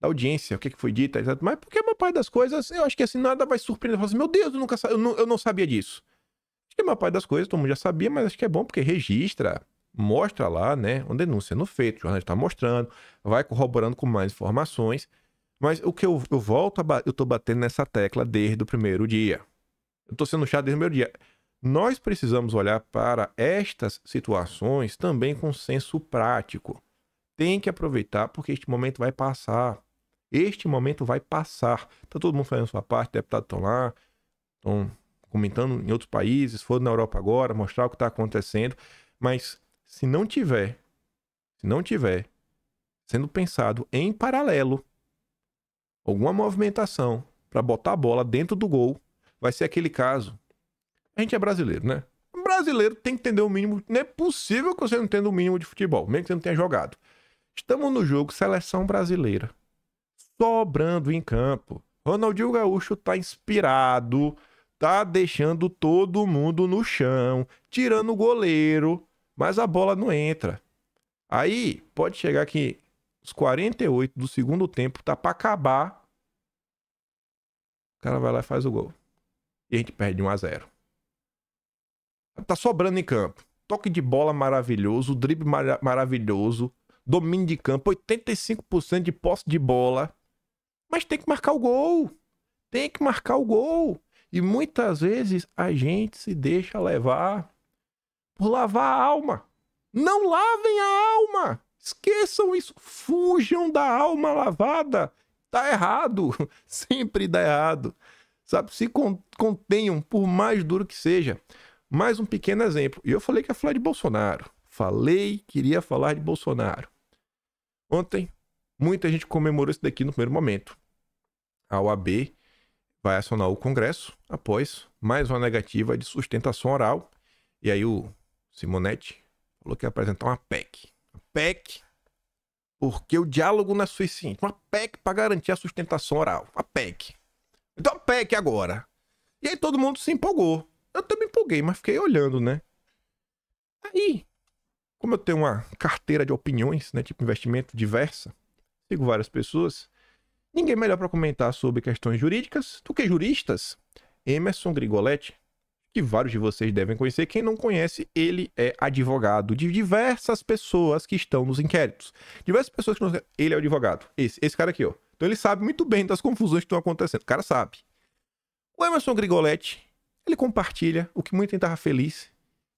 audiência, o que foi dito, etc. Mas porque a maior parte das coisas, eu acho que assim, nada vai surpreender. Eu falo assim, meu Deus, eu não sabia disso. Acho que a maior parte das coisas todo mundo já sabia, mas acho que é bom porque registra, mostra lá, né? Uma denúncia sendo feita, o jornalista está mostrando, vai corroborando com mais informações. Mas o que eu volto eu tô batendo nessa tecla desde o primeiro dia. Eu tô sendo chato desde o primeiro dia. Nós precisamos olhar para estas situações também com senso prático. Tem que aproveitar porque este momento vai passar. Este momento vai passar. Tá todo mundo fazendo a sua parte, deputados estão lá, estão comentando em outros países, foram na Europa agora, mostrar o que está acontecendo. Mas se não tiver sendo pensado em paralelo alguma movimentação para botar a bola dentro do gol, vai ser aquele caso. A gente é brasileiro, né? Um brasileiro tem que entender o mínimo. Não é possível que você não entenda o mínimo de futebol, mesmo que você não tenha jogado. Estamos no jogo seleção brasileira, sobrando em campo. Ronaldinho Gaúcho tá inspirado, tá deixando todo mundo no chão, tirando o goleiro, mas a bola não entra. Aí pode chegar que os 48 do segundo tempo tá para acabar. O cara vai lá e faz o gol. E a gente perde 1-0. Tá sobrando em campo. Toque de bola maravilhoso, drible maravilhoso, domínio de campo, 85% de posse de bola. Mas tem que marcar o gol. Tem que marcar o gol. E muitas vezes a gente se deixa levar por lavar a alma. Não lavem a alma. Esqueçam isso. Fujam da alma lavada. Tá errado. Sempre dá errado. Sabe? Se contenham, por mais duro que seja. Mais um pequeno exemplo. E eu falei que ia falar de Bolsonaro. Queria falar de Bolsonaro. Ontem, muita gente comemorou isso daqui no primeiro momento. A OAB vai acionar o Congresso após mais uma negativa de sustentação oral. E aí o Simonetti falou que ia apresentar uma PEC. Uma PEC, porque o diálogo não é suficiente. Uma PEC para garantir a sustentação oral. Uma PEC. Então a PEC agora. E aí todo mundo se empolgou. Eu também empolguei, mas fiquei olhando, né? Aí, como eu tenho uma carteira de opiniões, né, tipo investimento diversa, sigo várias pessoas, ninguém melhor para comentar sobre questões jurídicas do que juristas. Emerson Grigoletti, que vários de vocês devem conhecer. Quem não conhece, ele é advogado de diversas pessoas que estão nos inquéritos. Diversas pessoas que não... Ele é o advogado. Esse cara aqui, ó. Então ele sabe muito bem das confusões que estão acontecendo. O cara sabe. O Emerson Grigoletti, ele compartilha o que muita gente tava feliz.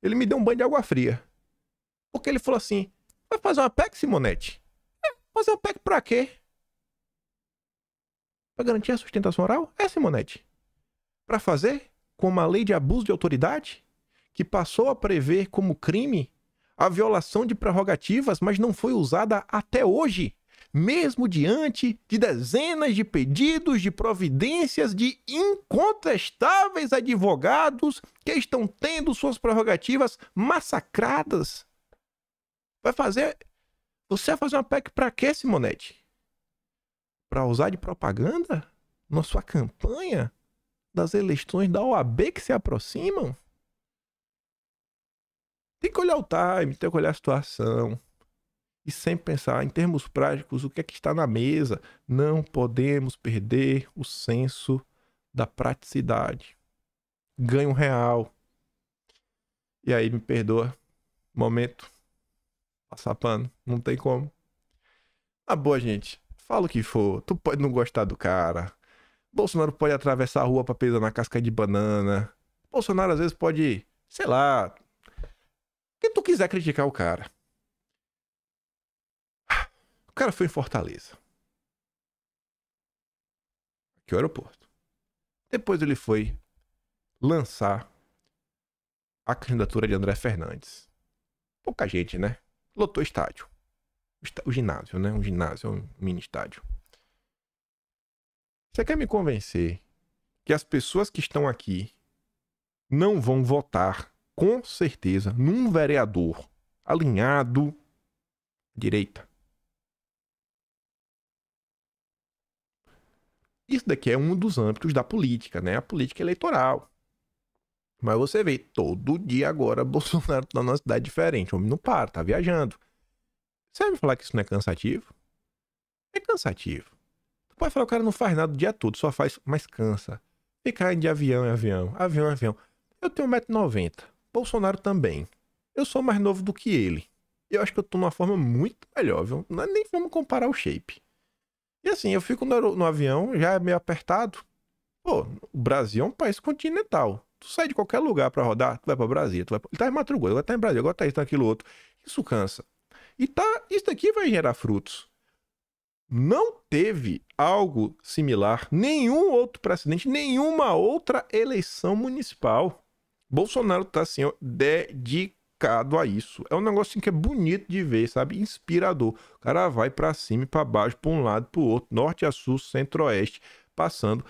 Ele me deu um banho de água fria. Porque ele falou assim, vai fazer uma PEC, Simonetti? Fazer uma PEC pra quê? Pra garantir a sustentação oral? Simonetti. Pra fazer com uma lei de abuso de autoridade que passou a prever como crime a violação de prerrogativas, mas não foi usada até hoje, mesmo diante de dezenas de pedidos de providências de incontestáveis advogados que estão tendo suas prerrogativas massacradas. Você vai fazer uma PEC pra quê, Simonetti? Pra usar de propaganda na sua campanha das eleições da OAB que se aproximam? Tem que olhar o time, tem que olhar a situação. E sempre pensar em termos práticos o que é que está na mesa. Não podemos perder o senso da praticidade. Ganho real. E aí, me perdoa. Momento. Passar pano. Não tem como. Ah, boa, gente. Fala o que for. Tu pode não gostar do cara. Bolsonaro pode atravessar a rua pra pisar na casca de banana. Bolsonaro às vezes pode, sei lá, quem tu quiser criticar o cara. O cara foi em Fortaleza. Aqui é o aeroporto. Depois ele foi lançar a candidatura de André Fernandes. Pouca gente, né? Lotou estádio. O ginásio, né? Um ginásio, um mini estádio. Você quer me convencer que as pessoas que estão aqui não vão votar, com certeza, num vereador alinhado à direita? Isso daqui é um dos âmbitos da política, né? A política eleitoral. Mas você vê, todo dia agora Bolsonaro tá numa cidade diferente. O homem não para, tá viajando. Você vai me falar que isso não é cansativo? É cansativo. Tu pode falar que o cara não faz nada o dia todo, só faz, mas cansa. Ficar de avião em avião, avião em avião. Eu tenho 1,90 m. Bolsonaro também. Eu sou mais novo do que ele. Eu acho que eu tô numa forma muito melhor, viu? Não é nem vamos comparar o shape. E assim, eu fico no avião, já é meio apertado. Pô, o Brasil é um país continental. Tu sai de qualquer lugar pra rodar, tu vai pra Brasília, ele tá em Mato Grosso, agora tá em Brasília, agora tá isso, tá aquilo outro. Isso cansa. E isso daqui vai gerar frutos. Não teve algo similar, nenhum outro precedente, nenhuma outra eleição municipal. Bolsonaro tá assim, ó, dedicado a isso. É um negócio assim, que é bonito de ver, sabe? Inspirador. O cara vai pra cima e pra baixo, pra um lado, pro outro, norte a sul, centro-oeste, passando.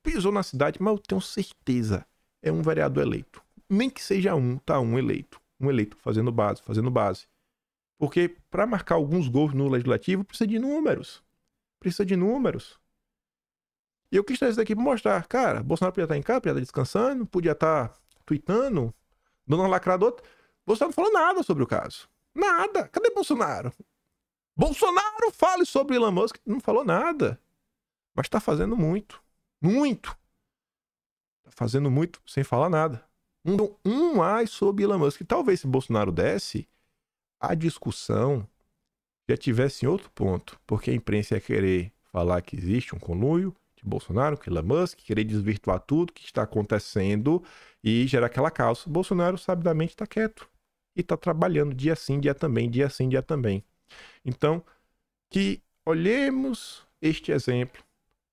Pisou na cidade, mas eu tenho certeza, é um vereador eleito. Nem que seja um eleito. Um eleito fazendo base. Porque para marcar alguns gols no legislativo, precisa de números. E eu quis trazer isso aqui para mostrar. Cara, Bolsonaro podia estar em casa, podia estar descansando, podia estar tweetando, dando uma lacrada outra. Bolsonaro não falou nada sobre o caso. Nada. Cadê Bolsonaro? Bolsonaro fale sobre Elon Musk. Não falou nada. Mas tá fazendo muito. Muito. Tá fazendo muito sem falar nada. Mais sobre Elon Musk. Talvez se Bolsonaro desse, a discussão já tivesse em outro ponto. Porque a imprensa ia querer falar que existe um conluio de Bolsonaro com Elon Musk, querer desvirtuar tudo que está acontecendo e gerar aquela caos. Bolsonaro, sabidamente, está quieto. E está trabalhando dia sim, dia também, dia sim, dia também. Então, que olhemos este exemplo,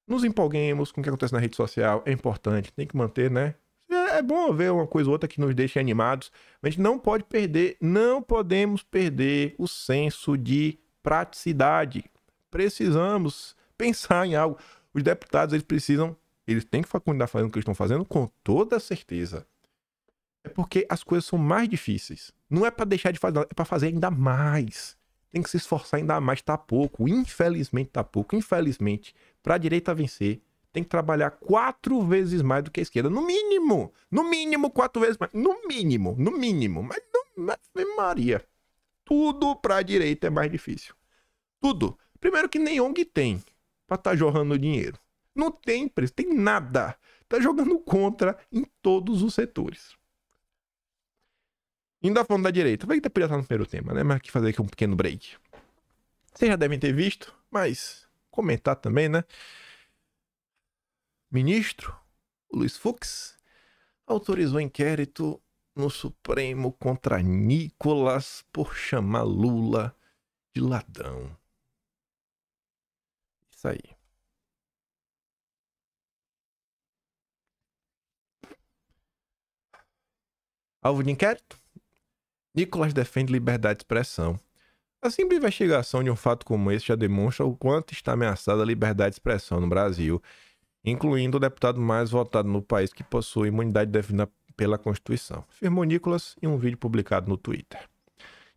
nos empolguemos com o que acontece na rede social, é importante, tem que manter, né? É bom ver uma coisa ou outra que nos deixe animados, mas a gente não pode perder, não podemos perder o senso de praticidade. Precisamos pensar em algo. Os deputados, eles têm que continuar fazendo o que eles estão fazendo com toda certeza. É porque as coisas são mais difíceis. Não é para deixar de fazer, é para fazer ainda mais. Tem que se esforçar ainda mais, tá pouco. Infelizmente tá pouco. Infelizmente, para a direita vencer, tem que trabalhar 4 vezes mais do que a esquerda. No mínimo. No mínimo 4 vezes mais. No mínimo. Mas Maria. Tudo para a direita é mais difícil. Tudo. Primeiro que nem ONG tem para estar jorrando dinheiro. Não tem preço, tem nada. Tá jogando contra em todos os setores. Ainda falando da direita, vai que podia estar no primeiro tema, né? Mas aqui fazer aqui um pequeno break. Vocês já devem ter visto, mas comentar também, né? Ministro Luiz Fux autorizou inquérito no Supremo contra Nicolas por chamar Lula de ladrão. Isso aí. Alvo de inquérito? Nicolas defende liberdade de expressão. A simples investigação de um fato como esse já demonstra o quanto está ameaçada a liberdade de expressão no Brasil, incluindo o deputado mais votado no país que possui imunidade definida pela Constituição, afirmou Nicolas em um vídeo publicado no Twitter.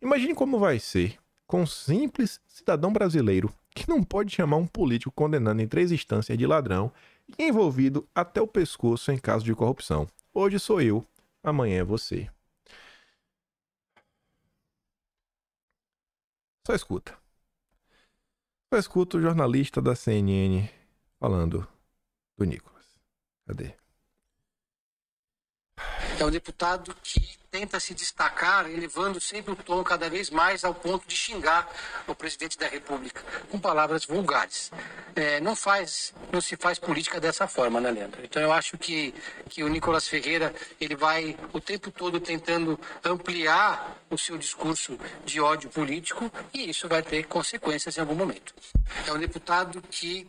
Imagine como vai ser com um simples cidadão brasileiro que não pode chamar um político condenado em 3 instâncias de ladrão e envolvido até o pescoço em caso de corrupção. Hoje sou eu, amanhã é você. Só escuta o jornalista da CNN falando do Nicolas. Cadê? É um deputado que tenta se destacar, elevando sempre o tom cada vez mais ao ponto de xingar o presidente da República, com palavras vulgares. Não se faz política dessa forma, né, Leandro? Então eu acho que o Nicolas Ferreira, ele vai o tempo todo tentando ampliar o seu discurso de ódio político e isso vai ter consequências em algum momento. É um deputado que...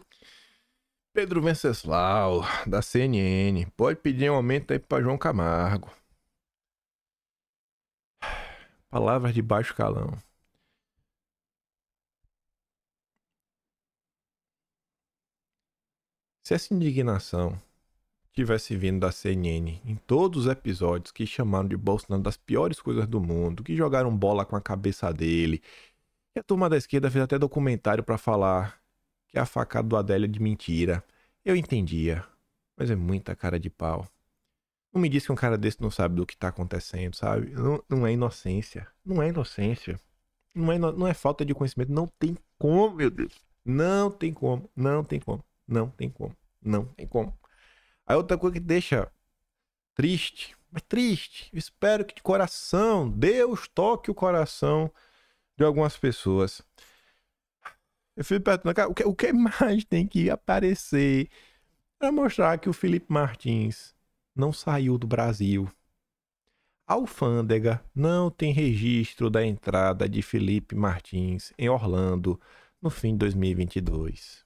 Pedro Venceslau, da CNN, pode pedir um aumento aí para João Camargo. Palavras de baixo calão. Se essa indignação tivesse vindo da CNN em todos os episódios que chamaram de Bolsonaro das piores coisas do mundo, que jogaram bola com a cabeça dele, e a turma da esquerda fez até documentário para falar que a facada do Adélio é de mentira, eu entendia, mas é muita cara de pau. Não me diz que um cara desse não sabe do que tá acontecendo, sabe? Não é inocência. Não é inocência. Não é falta de conhecimento. Não tem como, meu Deus. Não tem como. Não tem como. Não tem como. Não tem como. Aí outra coisa que deixa triste. Mas triste. Espero que de coração Deus toque o coração de algumas pessoas. Eu fico perguntando, cara, o que mais tem que aparecer para mostrar que o Felipe Martins não saiu do Brasil? A alfândega não tem registro da entrada de Felipe Martins em Orlando no fim de 2022.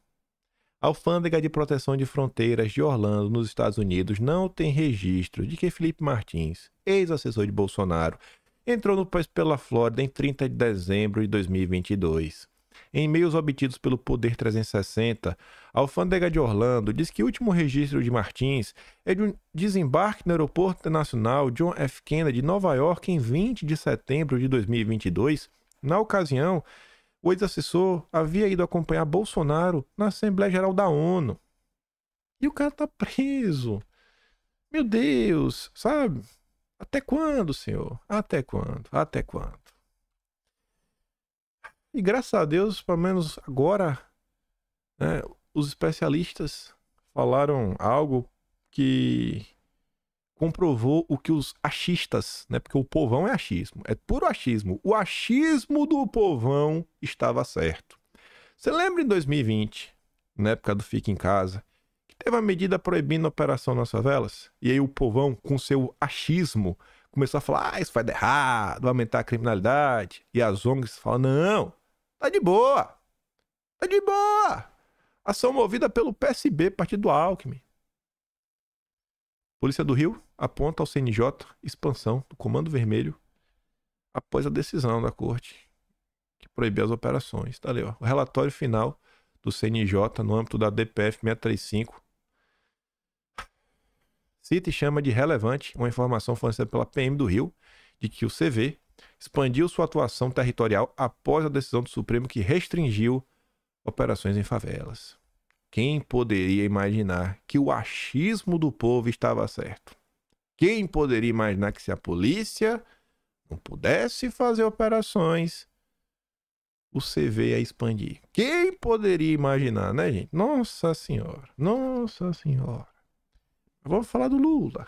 A alfândega de proteção de fronteiras de Orlando, nos Estados Unidos, não tem registro de que Felipe Martins, ex-assessor de Bolsonaro, entrou no país pela Flórida em 30 de dezembro de 2022. Em e-mails obtidos pelo Poder 360, a alfândega de Orlando diz que o último registro de Martins é de um desembarque no Aeroporto Internacional John F. Kennedy, Nova York, em 20 de setembro de 2022. Na ocasião, o ex-assessor havia ido acompanhar Bolsonaro na Assembleia Geral da ONU. E o cara tá preso. Meu Deus, sabe? Até quando, senhor? Até quando? Até quando? E graças a Deus, pelo menos agora, né, os especialistas falaram algo que comprovou o que os achistas, né, porque o povão é achismo, é puro achismo. O achismo do povão estava certo. Você lembra em 2020, na época do Fica em Casa, que teve uma medida proibindo a operação nas favelas? E aí o povão, com seu achismo, começou a falar, isso vai dar errado, vai aumentar a criminalidade. E as ONGs falam, não, tá de boa, tá de boa. Ação movida pelo PSB, Partido Alckmin. Polícia do Rio aponta ao CNJ expansão do Comando Vermelho após a decisão da Corte que proibiu as operações. Tá ali, ó. O relatório final do CNJ no âmbito da DPF 635 cita e chama de relevante uma informação fornecida pela PM do Rio de que o CV expandiu sua atuação territorial após a decisão do Supremo que restringiu operações em favelas. Quem poderia imaginar que o achismo do povo estava certo? Quem poderia imaginar que se a polícia não pudesse fazer operações, o CV ia expandir? Quem poderia imaginar, né, gente? Nossa Senhora, Nossa Senhora. Vamos falar do Lula.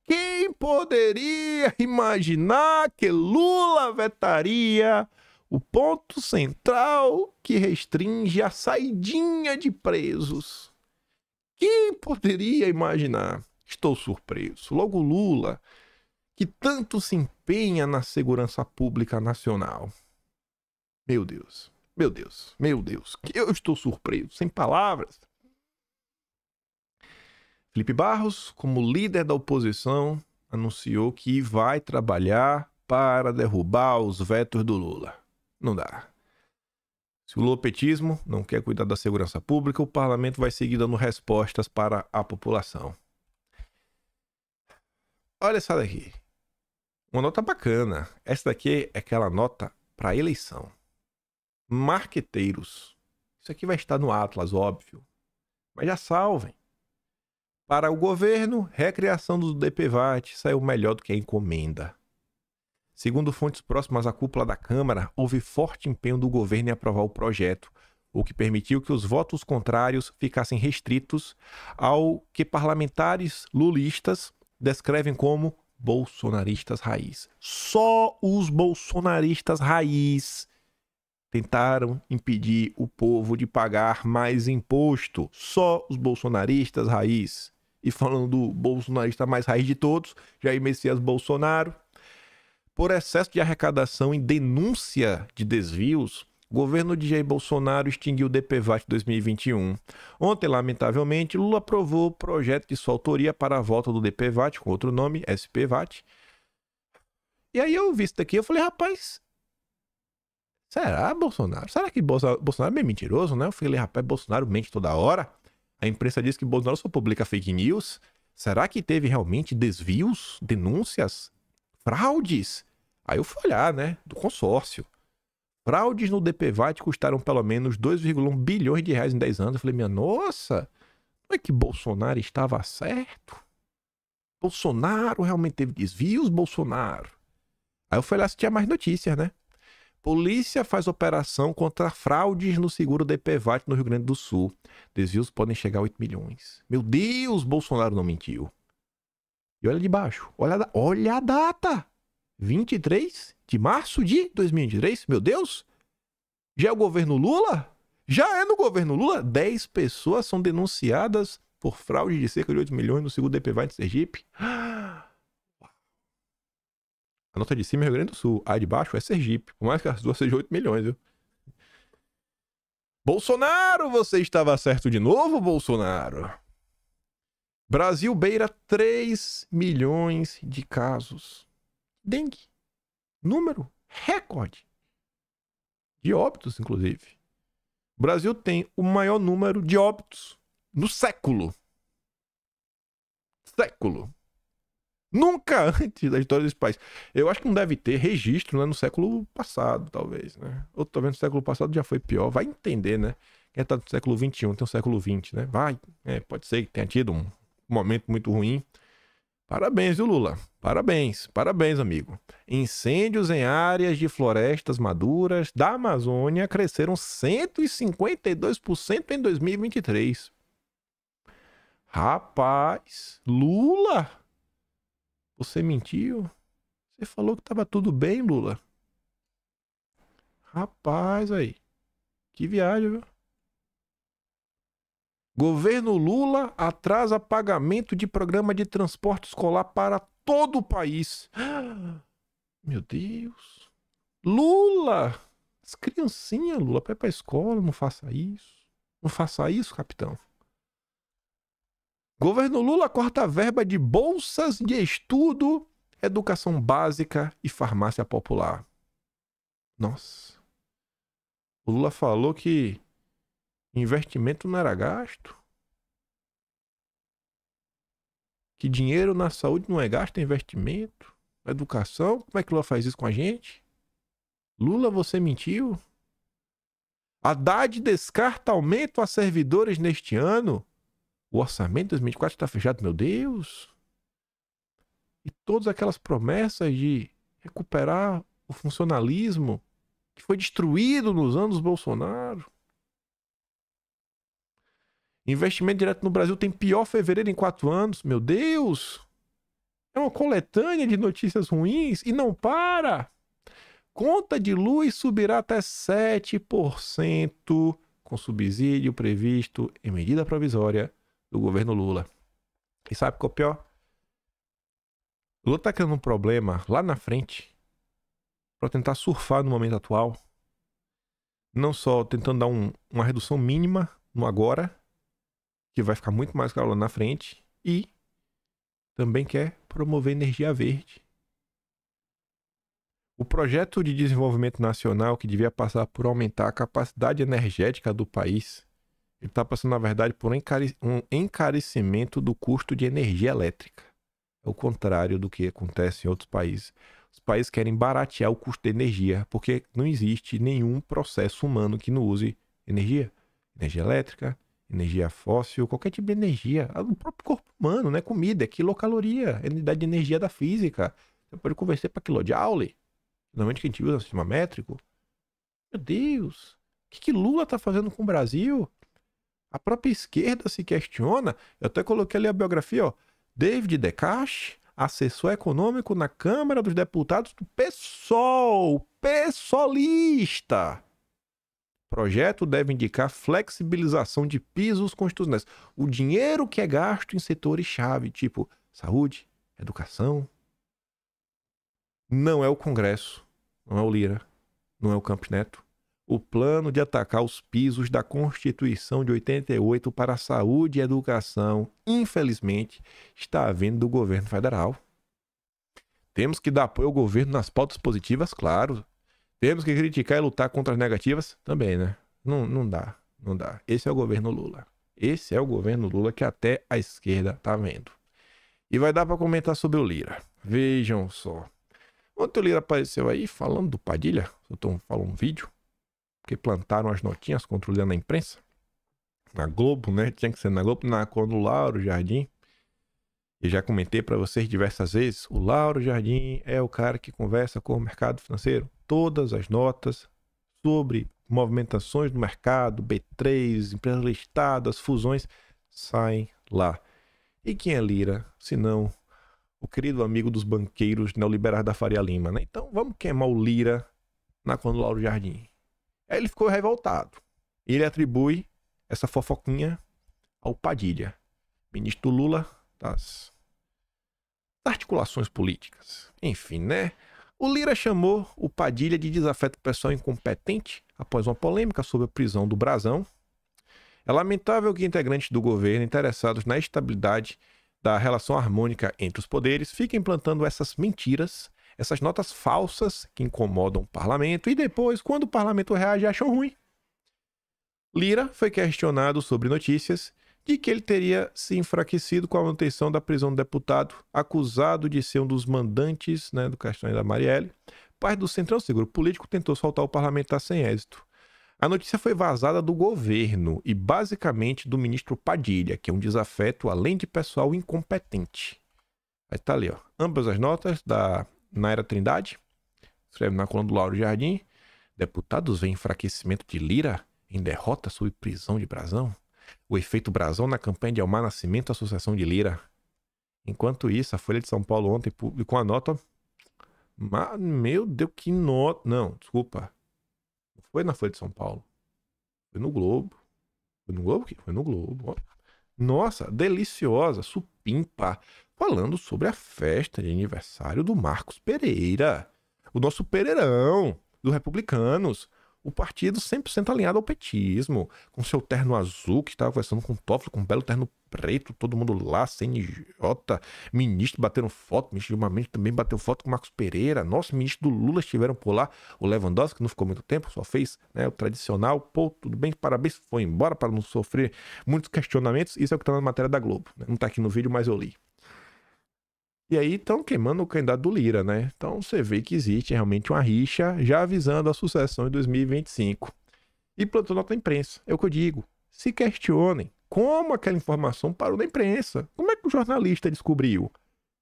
Quem poderia imaginar que Lula vetaria o ponto central que restringe a saidinha de presos? Quem poderia imaginar? Estou surpreso. Logo Lula, que tanto se empenha na segurança pública nacional. Meu Deus, meu Deus, meu Deus. Eu estou surpreso, sem palavras. Felipe Barros, como líder da oposição, anunciou que vai trabalhar para derrubar os vetos do Lula. Não dá. Se o lulopetismo não quer cuidar da segurança pública, o parlamento vai seguir dando respostas para a população. Olha essa daqui. Uma nota bacana. Essa daqui é aquela nota para eleição. Marqueteiros. Isso aqui vai estar no Atlas, óbvio. Mas já salvem. Para o governo, recriação do DPVAT saiu melhor do que a encomenda. Segundo fontes próximas à cúpula da Câmara, houve forte empenho do governo em aprovar o projeto, o que permitiu que os votos contrários ficassem restritos ao que parlamentares lulistas descrevem como bolsonaristas raiz. Só os bolsonaristas raiz tentaram impedir o povo de pagar mais imposto. Só os bolsonaristas raiz. E falando do bolsonarista mais raiz de todos, Jair Messias Bolsonaro, por excesso de arrecadação e denúncia de desvios, o governo de Jair Bolsonaro extinguiu o DPVAT 2021. Ontem, lamentavelmente, Lula aprovou o projeto de sua autoria para a volta do DPVAT, com outro nome, SPVAT. E aí eu vi isso daqui, eu falei, rapaz, será Bolsonaro? Será que Bolsonaro é meio mentiroso, né? Eu falei, rapaz, Bolsonaro mente toda hora. A imprensa diz que Bolsonaro só publica fake news. Será que teve realmente desvios, denúncias, fraudes? Aí eu fui olhar, né, do consórcio. Fraudes no DPVAT custaram pelo menos 2,1 bilhões de reais em 10 anos. Eu falei, minha nossa, não é que Bolsonaro estava certo? Bolsonaro realmente teve desvios, Bolsonaro? Aí eu fui olhar se tinha mais notícias, né? Polícia faz operação contra fraudes no seguro DPVAT no Rio Grande do Sul. Desvios podem chegar a 8 milhões. Meu Deus, Bolsonaro não mentiu. E olha de baixo, olha a data. 23 de março de 2023, meu Deus. Já é o governo Lula? Já é no governo Lula? 10 pessoas são denunciadas por fraude de cerca de 8 milhões no seguro DPVAT de Sergipe. A nota de cima é Rio Grande do Sul, a de baixo é Sergipe. Por mais que as duas sejam 8 milhões, viu? Bolsonaro, você estava certo de novo, Bolsonaro? Brasil beira 3 milhões de casos. Dengue. Número recorde. De óbitos, inclusive. O Brasil tem o maior número de óbitos no século. Nunca antes da história desse país. Eu acho que não deve ter registro, né, no século passado, talvez, né? Ou talvez no século passado já foi pior. Vai entender, né? Quem tá no século XXI tem o século XX, né? Pode ser que tenha tido um momento muito ruim. Parabéns, viu, Lula? Parabéns, amigo. Incêndios em áreas de florestas maduras da Amazônia cresceram 152% em 2023. Rapaz, Lula, você mentiu? Você falou que tava tudo bem, Lula? Rapaz, aí. Que viagem, viu? Governo Lula atrasa pagamento de programa de transporte escolar para todo o país. Meu Deus. Lula! As criancinhas, Lula, vai pra escola, não faça isso. Não faça isso, capitão. Governo Lula corta a verba de bolsas de estudo, educação básica e farmácia popular. Nossa. O Lula falou que investimento não era gasto. Que dinheiro na saúde não é gasto, é investimento. Na educação, como é que Lula faz isso com a gente? Lula, você mentiu? Haddad descarta aumento a servidores neste ano. O orçamento de 2024 está fechado, meu Deus. E todas aquelas promessas de recuperar o funcionalismo que foi destruído nos anos Bolsonaro. Investimento direto no Brasil tem pior fevereiro em 4 anos. Meu Deus! É uma coletânea de notícias ruins e não para. Conta de luz subirá até 7% com subsídio previsto em medida provisória do governo Lula. E sabe qual é o pior? Lula tá criando um problema lá na frente para tentar surfar no momento atual. Não só tentando dar uma redução mínima no agora, que vai ficar muito mais caro lá na frente, e também quer promover energia verde. O projeto de desenvolvimento nacional, que devia passar por aumentar a capacidade energética do país, ele está passando, na verdade, por um encarecimento do custo de energia elétrica. É o contrário do que acontece em outros países. Os países querem baratear o custo de energia, porque não existe nenhum processo humano que não use energia. Energia elétrica, energia fóssil, qualquer tipo de energia. O próprio corpo humano, né? Comida, quilocaloria, a unidade de energia da física. Você pode converter para quilojoule. Normalmente que a gente usa no sistema métrico. Meu Deus, o que Lula tá fazendo com o Brasil? A própria esquerda se questiona. Eu até coloquei ali a biografia, ó. David Decache, assessor econômico na Câmara dos Deputados do PSOL, pessoalista. Projeto deve indicar flexibilização de pisos constitucionais. O dinheiro que é gasto em setores-chave, tipo saúde, educação, não é o Congresso, não é o Lira, não é o Campos Neto. O plano de atacar os pisos da Constituição de 88 para a saúde e educação, infelizmente, está vindo do governo federal. Temos que dar apoio ao governo nas pautas positivas, claro. Temos que criticar e lutar contra as negativas também, né? Não dá. Esse é o governo Lula. Esse é o governo Lula que até a esquerda tá vendo. E vai dar para comentar sobre o Lira. Vejam só. Ontem o Lira apareceu aí falando do Padilha. Falou um vídeo. Que plantaram as notinhas contra o Lira na imprensa. Na Globo, né? Tinha que ser na Globo. Quando o Lauro Jardim. E já comentei para vocês diversas vezes. O Lauro Jardim é o cara que conversa com o mercado financeiro. Todas as notas sobre movimentações do mercado, B3, empresas listadas, fusões, saem lá. E quem é Lira, se não o querido amigo dos banqueiros neoliberais da Faria Lima, né? Então vamos queimar o Lira na conta do Lauro Jardim. Aí ele ficou revoltado. Ele atribui essa fofoquinha ao Padilha, ministro Lula das articulações políticas. Enfim, né? O Lira chamou o Padilha de desafeto pessoal incompetente após uma polêmica sobre a prisão do Brazão. É lamentável que integrantes do governo interessados na estabilidade da relação harmônica entre os poderes fiquem implantando essas mentiras, essas notas falsas que incomodam o parlamento e depois, quando o parlamento reage, acham ruim. Lira foi questionado sobre notícias de que ele teria se enfraquecido com a manutenção da prisão do deputado acusado de ser um dos mandantes, né, do Castanho da Marielle. Parte do Centrão Seguro Político tentou soltar o parlamentar sem êxito. A notícia foi vazada do governo e basicamente do ministro Padilha, que é um desafeto além de pessoal incompetente. Aí tá ali, ó. Ambas as notas da Naira Trindade. Escreve na coluna do Lauro Jardim. Deputados veem enfraquecimento de Lira em derrota sob prisão de Brazão. O efeito Brazão na campanha de Elmar Nascimento, Associação de Lira. Enquanto isso, a Folha de São Paulo ontem publicou a nota. Meu Deus, que nota. Não, desculpa. Não foi na Folha de São Paulo. Foi no Globo. Foi no Globo? Foi no Globo. Nossa, deliciosa, supimpa. Falando sobre a festa de aniversário do Marcos Pereira. O nosso Pereirão, dos republicanos. O partido 100% alinhado ao petismo, com seu terno azul, que estava conversando com o Toffoli, com um belo terno preto, todo mundo lá, CNJ, ministro bateram foto, ministro Dilma Mendes também bateu foto com o Marcos Pereira, nosso ministro do Lula estiveram por lá, o Lewandowski, que não ficou muito tempo, só fez, né, o tradicional, pô, tudo bem, parabéns, foi embora para não sofrer muitos questionamentos, isso é o que está na matéria da Globo, né? Não está aqui no vídeo, mas eu li. E aí estão queimando o candidato do Lira, né? Então você vê que existe realmente uma rixa já avisando a sucessão em 2025. E plantou nota na imprensa. É o que eu digo. Se questionem como aquela informação parou na imprensa. Como é que o jornalista descobriu?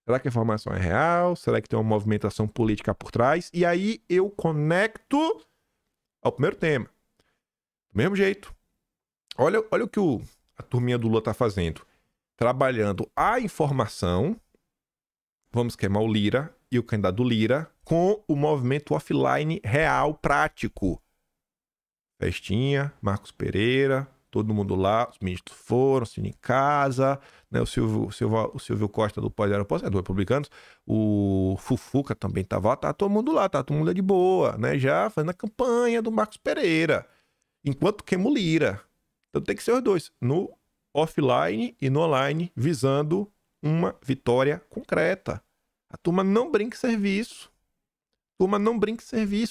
Será que a informação é real? Será que tem uma movimentação política por trás? E aí eu conecto ao primeiro tema. Do mesmo jeito. Olha o que a turminha do Lula está fazendo. Trabalhando a informação. Vamos queimar o Lira e o candidato do Lira com o movimento offline real, prático. Festinha, Marcos Pereira, todo mundo lá, os ministros foram, Cine em casa, né, o Silvio Costa do Pós-Aeroporto, do Republicanos, o Fufuca também estava lá, tá todo mundo lá, tá todo mundo de boa, né, já fazendo a campanha do Marcos Pereira, enquanto queima o Lira. Então tem que ser os dois, no offline e no online, visando uma vitória concreta. A turma não brinca em serviço.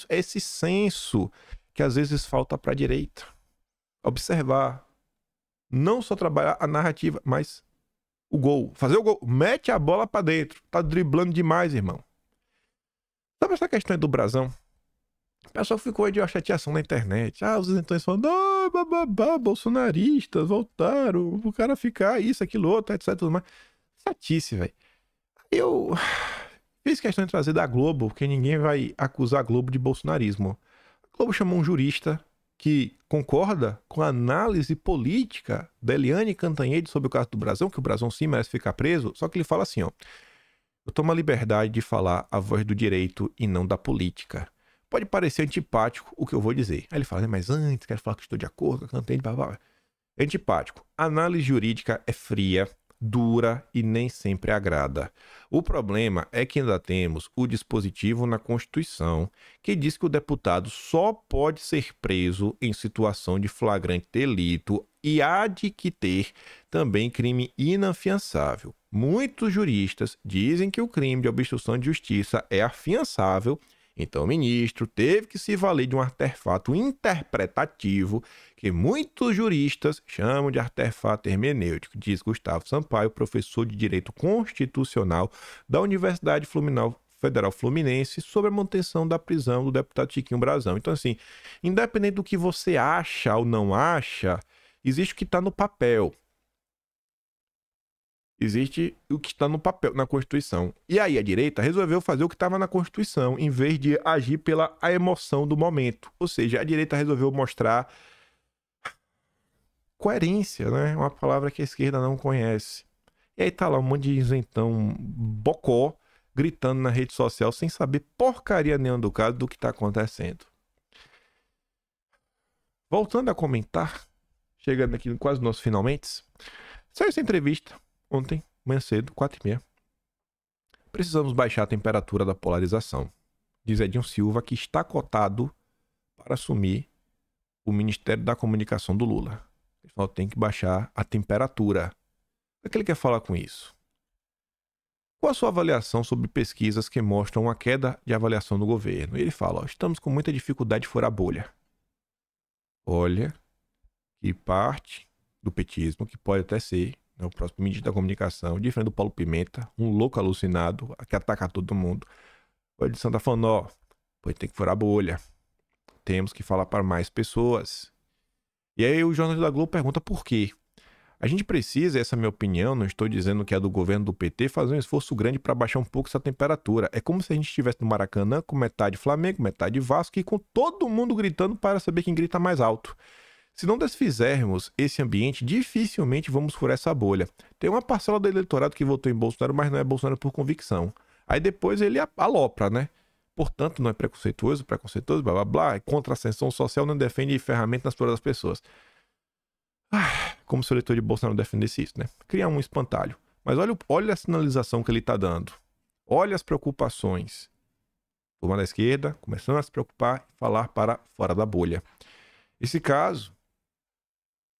É esse senso que às vezes falta para a direita. Observar. Não só trabalhar a narrativa, mas o gol. Fazer o gol. Mete a bola para dentro. Tá driblando demais, irmão. Sabe essa questão do Brazão? O pessoal ficou aí de uma chateação na internet. Os isentões falando, bolsonaristas voltaram. O cara ficar isso, aquilo, outro, etc. Tudo mais. Chatice, velho. Eu fiz questão de trazer da Globo, porque ninguém vai acusar a Globo de bolsonarismo. A Globo chamou um jurista que concorda com a análise política da Eliane Cantanhede sobre o caso do Brazão, que o Brazão sim merece ficar preso, só que ele fala assim, ó. Eu tomo a liberdade de falar a voz do direito e não da política. Pode parecer antipático o que eu vou dizer. Aí ele fala, mas antes, quero falar que estou de acordo, que eu não tenho... É antipático. A análise jurídica é fria, dura e nem sempre agrada. O problema é que ainda temos o dispositivo na Constituição que diz que o deputado só pode ser preso em situação de flagrante delito e há de que ter também crime inafiançável. Muitos juristas dizem que o crime de obstrução de justiça é afiançável, então o ministro teve que se valer de um artefato interpretativo que muitos juristas chamam de artefato hermenêutico, diz Gustavo Sampaio, professor de Direito Constitucional da Universidade Federal Fluminense, sobre a manutenção da prisão do deputado Chiquinho Brazão. Então, assim, independente do que você acha ou não acha, existe o que está no papel. Existe o que está no papel, na Constituição. E aí a direita resolveu fazer o que estava na Constituição, em vez de agir pela emoção do momento. Ou seja, a direita resolveu mostrar coerência, né? Uma palavra que a esquerda não conhece. E aí tá lá um monte de isentão bocó gritando na rede social sem saber porcaria nenhuma do caso do que está acontecendo. Voltando a comentar, chegando aqui quase nos finalmente, saiu essa entrevista ontem, manhã cedo, 4h30. Precisamos baixar a temperatura da polarização, diz Edinho Silva, que está cotado para assumir o Ministério da Comunicação do Lula. Ele falou que tem que baixar a temperatura. O que ele quer falar com isso? Qual a sua avaliação sobre pesquisas que mostram uma queda de avaliação do governo? Ele fala, estamos com muita dificuldade de furar a bolha. Olha, que parte do petismo, que pode até ser o próximo ministro da Comunicação, diferente do Paulo Pimenta, um louco alucinado, que ataca todo mundo. O Edson tá falando, tem que furar a bolha. Temos que falar para mais pessoas. E aí o jornalista da Globo pergunta por quê. A gente precisa, essa é a minha opinião, não estou dizendo que é do governo do PT, fazer um esforço grande para baixar um pouco essa temperatura. É como se a gente estivesse no Maracanã com metade Flamengo, metade Vasco e com todo mundo gritando para saber quem grita mais alto. Se não desfizermos esse ambiente, dificilmente vamos furar essa bolha. Tem uma parcela do eleitorado que votou em Bolsonaro, mas não é Bolsonaro por convicção. Aí depois ele alopra, né? Portanto, não é preconceituoso, blá blá blá, é contra a ascensão social, não defende ferramenta nas flores das pessoas. Como se o eleitor de Bolsonaro defendesse isso, né? Criar um espantalho. Mas olha a sinalização que ele está dando. Olha as preocupações. Turma da esquerda começando a se preocupar e falar para fora da bolha. Esse caso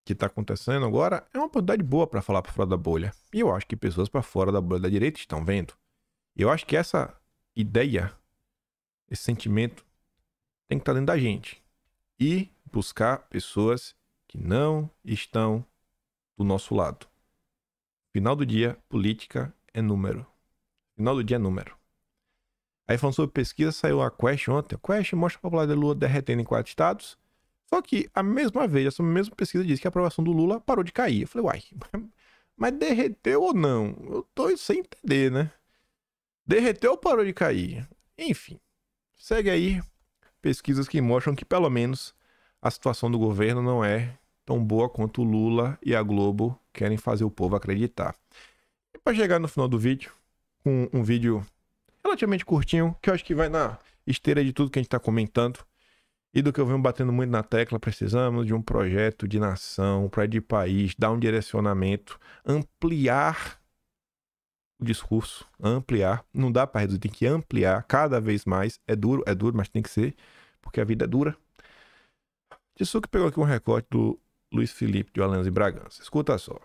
que está acontecendo agora é uma oportunidade boa para falar para fora da bolha. E eu acho que pessoas para fora da bolha da direita estão vendo. E eu acho que essa ideia, esse sentimento, tem que estar dentro da gente. E buscar pessoas que não estão do nosso lado. Final do dia, política é número. Final do dia é número. Aí falando sobre pesquisa, saiu a Quest ontem. A Quest mostra a popularidade do Lula derretendo em 4 estados. Só que, a mesma vez, essa mesma pesquisa diz que a aprovação do Lula parou de cair. Eu falei, mas derreteu ou não? Eu tô sem entender, né? Derreteu ou parou de cair? Enfim, segue aí pesquisas que mostram que, pelo menos, a situação do governo não é tão boa quanto o Lula e a Globo querem fazer o povo acreditar. E para chegar no final do vídeo, com um vídeo relativamente curtinho, que eu acho que vai na esteira de tudo que a gente está comentando, e do que eu venho batendo muito na tecla, precisamos de um projeto de nação, um projeto de país, dar um direcionamento, ampliar o discurso, ampliar. Não dá para reduzir, tem que ampliar cada vez mais. É duro, mas tem que ser, porque a vida é dura. Tissuca pegou aqui um recorte do Luiz Felipe de Orleans e Bragança. Escuta só.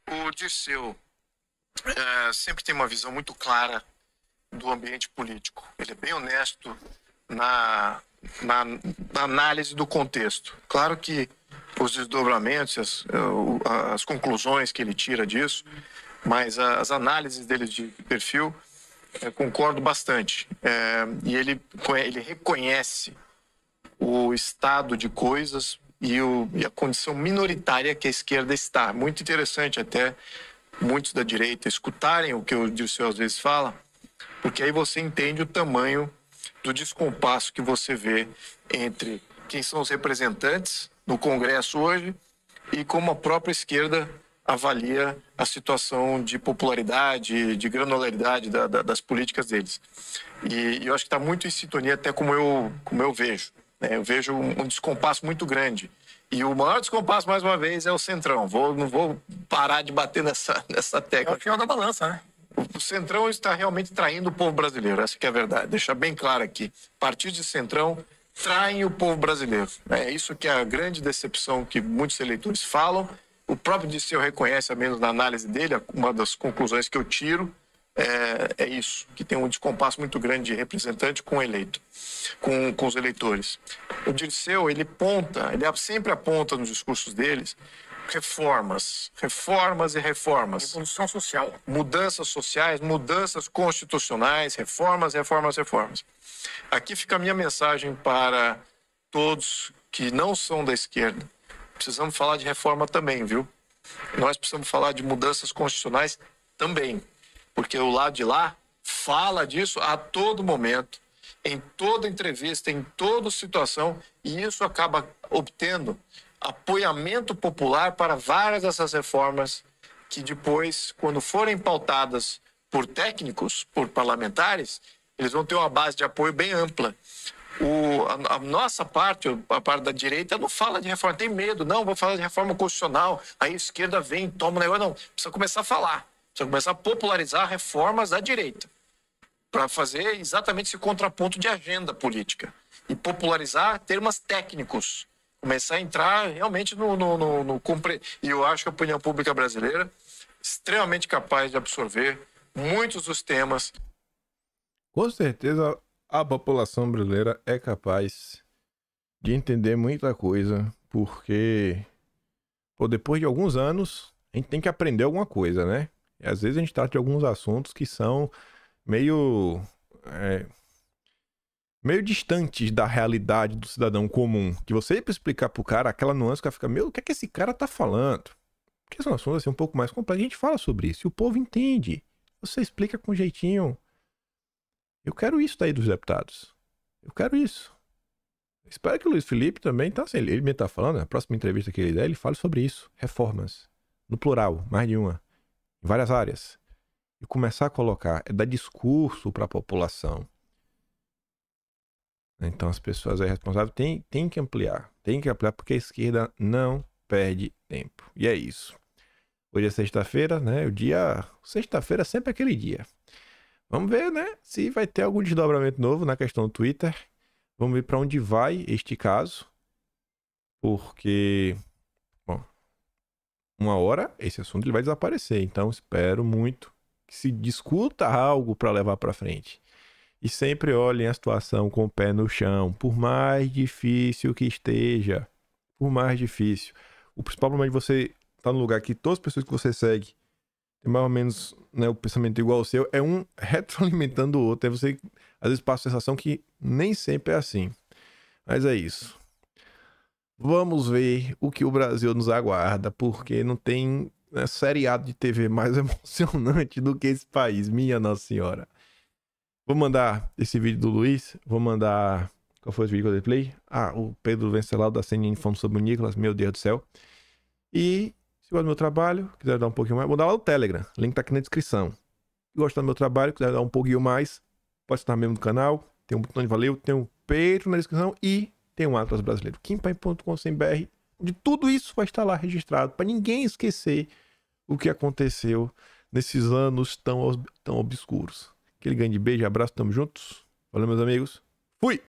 O Dirceu sempre tem uma visão muito clara do ambiente político. Ele é bem honesto na análise do contexto. Claro que os desdobramentos, as conclusões que ele tira disso, mas as análises dele de perfil, concordo bastante. E ele reconhece o estado de coisas e a condição minoritária que a esquerda está. Muito interessante até muitos da direita escutarem o que o Dirceu às vezes fala, porque aí você entende o tamanho do descompasso que você vê entre quem são os representantes no Congresso hoje e como a própria esquerda avalia a situação de popularidade, de granularidade das políticas deles. E eu acho que está muito em sintonia até como eu vejo. Né? Eu vejo um descompasso muito grande. E o maior descompasso, mais uma vez, é o Centrão. Não vou parar de bater nessa tecla. É o fiel da balança, né? O Centrão está realmente traindo o povo brasileiro, essa que é a verdade. Deixar bem claro aqui. Partidos de Centrão traem o povo brasileiro. É isso que é a grande decepção que muitos eleitores falam. O próprio Dirceu reconhece, ao menos na análise dele, uma das conclusões que eu tiro é isso, que tem um descompasso muito grande de representante com eleito, com os eleitores. O Dirceu, ele sempre aponta nos discursos deles reformas e reformas. Evolução social. Mudanças sociais, mudanças constitucionais, reformas. Aqui fica a minha mensagem para todos que não são da esquerda. Precisamos falar de reforma também, viu? Nós precisamos falar de mudanças constitucionais também. Porque o lado de lá fala disso a todo momento, em toda entrevista, em toda situação, e isso acaba obtendo apoiamento popular para várias dessas reformas que depois, quando forem pautadas por técnicos, por parlamentares, eles vão ter uma base de apoio bem ampla. A nossa parte, a parte da direita, não fala de reforma, tem medo, não, vou falar de reforma constitucional, aí a esquerda vem, toma o negócio, não, precisa começar a falar, precisa começar a popularizar reformas da direita, para fazer exatamente esse contraponto de agenda política, e popularizar termos técnicos, começar a entrar realmente e eu acho que a opinião pública brasileira é extremamente capaz de absorver muitos dos temas. Com certeza a população brasileira é capaz de entender muita coisa, porque depois de alguns anos a gente tem que aprender alguma coisa, né? E às vezes a gente trata de alguns assuntos que são meio distantes da realidade do cidadão comum. Que você ir pra explicar pro cara aquela nuance, o cara fica, o que é que esse cara tá falando? Porque são assuntos assim um pouco mais complexos, a gente fala sobre isso e o povo entende. Você explica com jeitinho. Eu quero isso daí dos deputados. Eu quero isso. Espero que o Luiz Felipe também, tá, assim, ele me tá falando, na próxima entrevista que ele der, ele fale sobre isso. Reformas. No plural, mais de uma. Em várias áreas. E começar a colocar, dar discurso para a população. Então as pessoas aí responsáveis têm que ampliar. Tem que ampliar porque a esquerda não perde tempo. E é isso. Hoje é sexta-feira, né? Sexta-feira é sempre aquele dia. Vamos ver, né? Se vai ter algum desdobramento novo na questão do Twitter. Vamos ver para onde vai este caso. Porque, uma hora esse assunto ele vai desaparecer. Então espero muito que se discuta algo para levar para frente. E sempre olhem a situação com o pé no chão. Por mais difícil que esteja. Por mais difícil. O principal problema de você estar num lugar que todas as pessoas que você segue tem mais ou menos, né, o pensamento igual ao seu, é um retroalimentando o outro. Aí você, às vezes, passa a sensação que nem sempre é assim. Mas é isso. Vamos ver o que o Brasil nos aguarda, porque não tem seriado de TV mais emocionante do que esse país, minha Nossa Senhora. Vou mandar esse vídeo do Luiz, vou mandar... Qual foi o vídeo que eu dei play? O Pedro Venceslau da CNN falando sobre o Nicolas, meu Deus do céu. E... se gosta do meu trabalho, quiser dar um pouquinho mais, vou dar lá no Telegram. O link tá aqui na descrição. Se gostar do meu trabalho, quiser dar um pouquinho mais, pode estar mesmo no canal. Tem um botão de valeu, tem um Patreon na descrição e tem um Atlas Brasileiro. Kimpai.com.br, onde tudo isso vai estar lá registrado, para ninguém esquecer o que aconteceu nesses anos tão obscuros. Aquele grande beijo, abraço, tamo juntos. Valeu, meus amigos. Fui!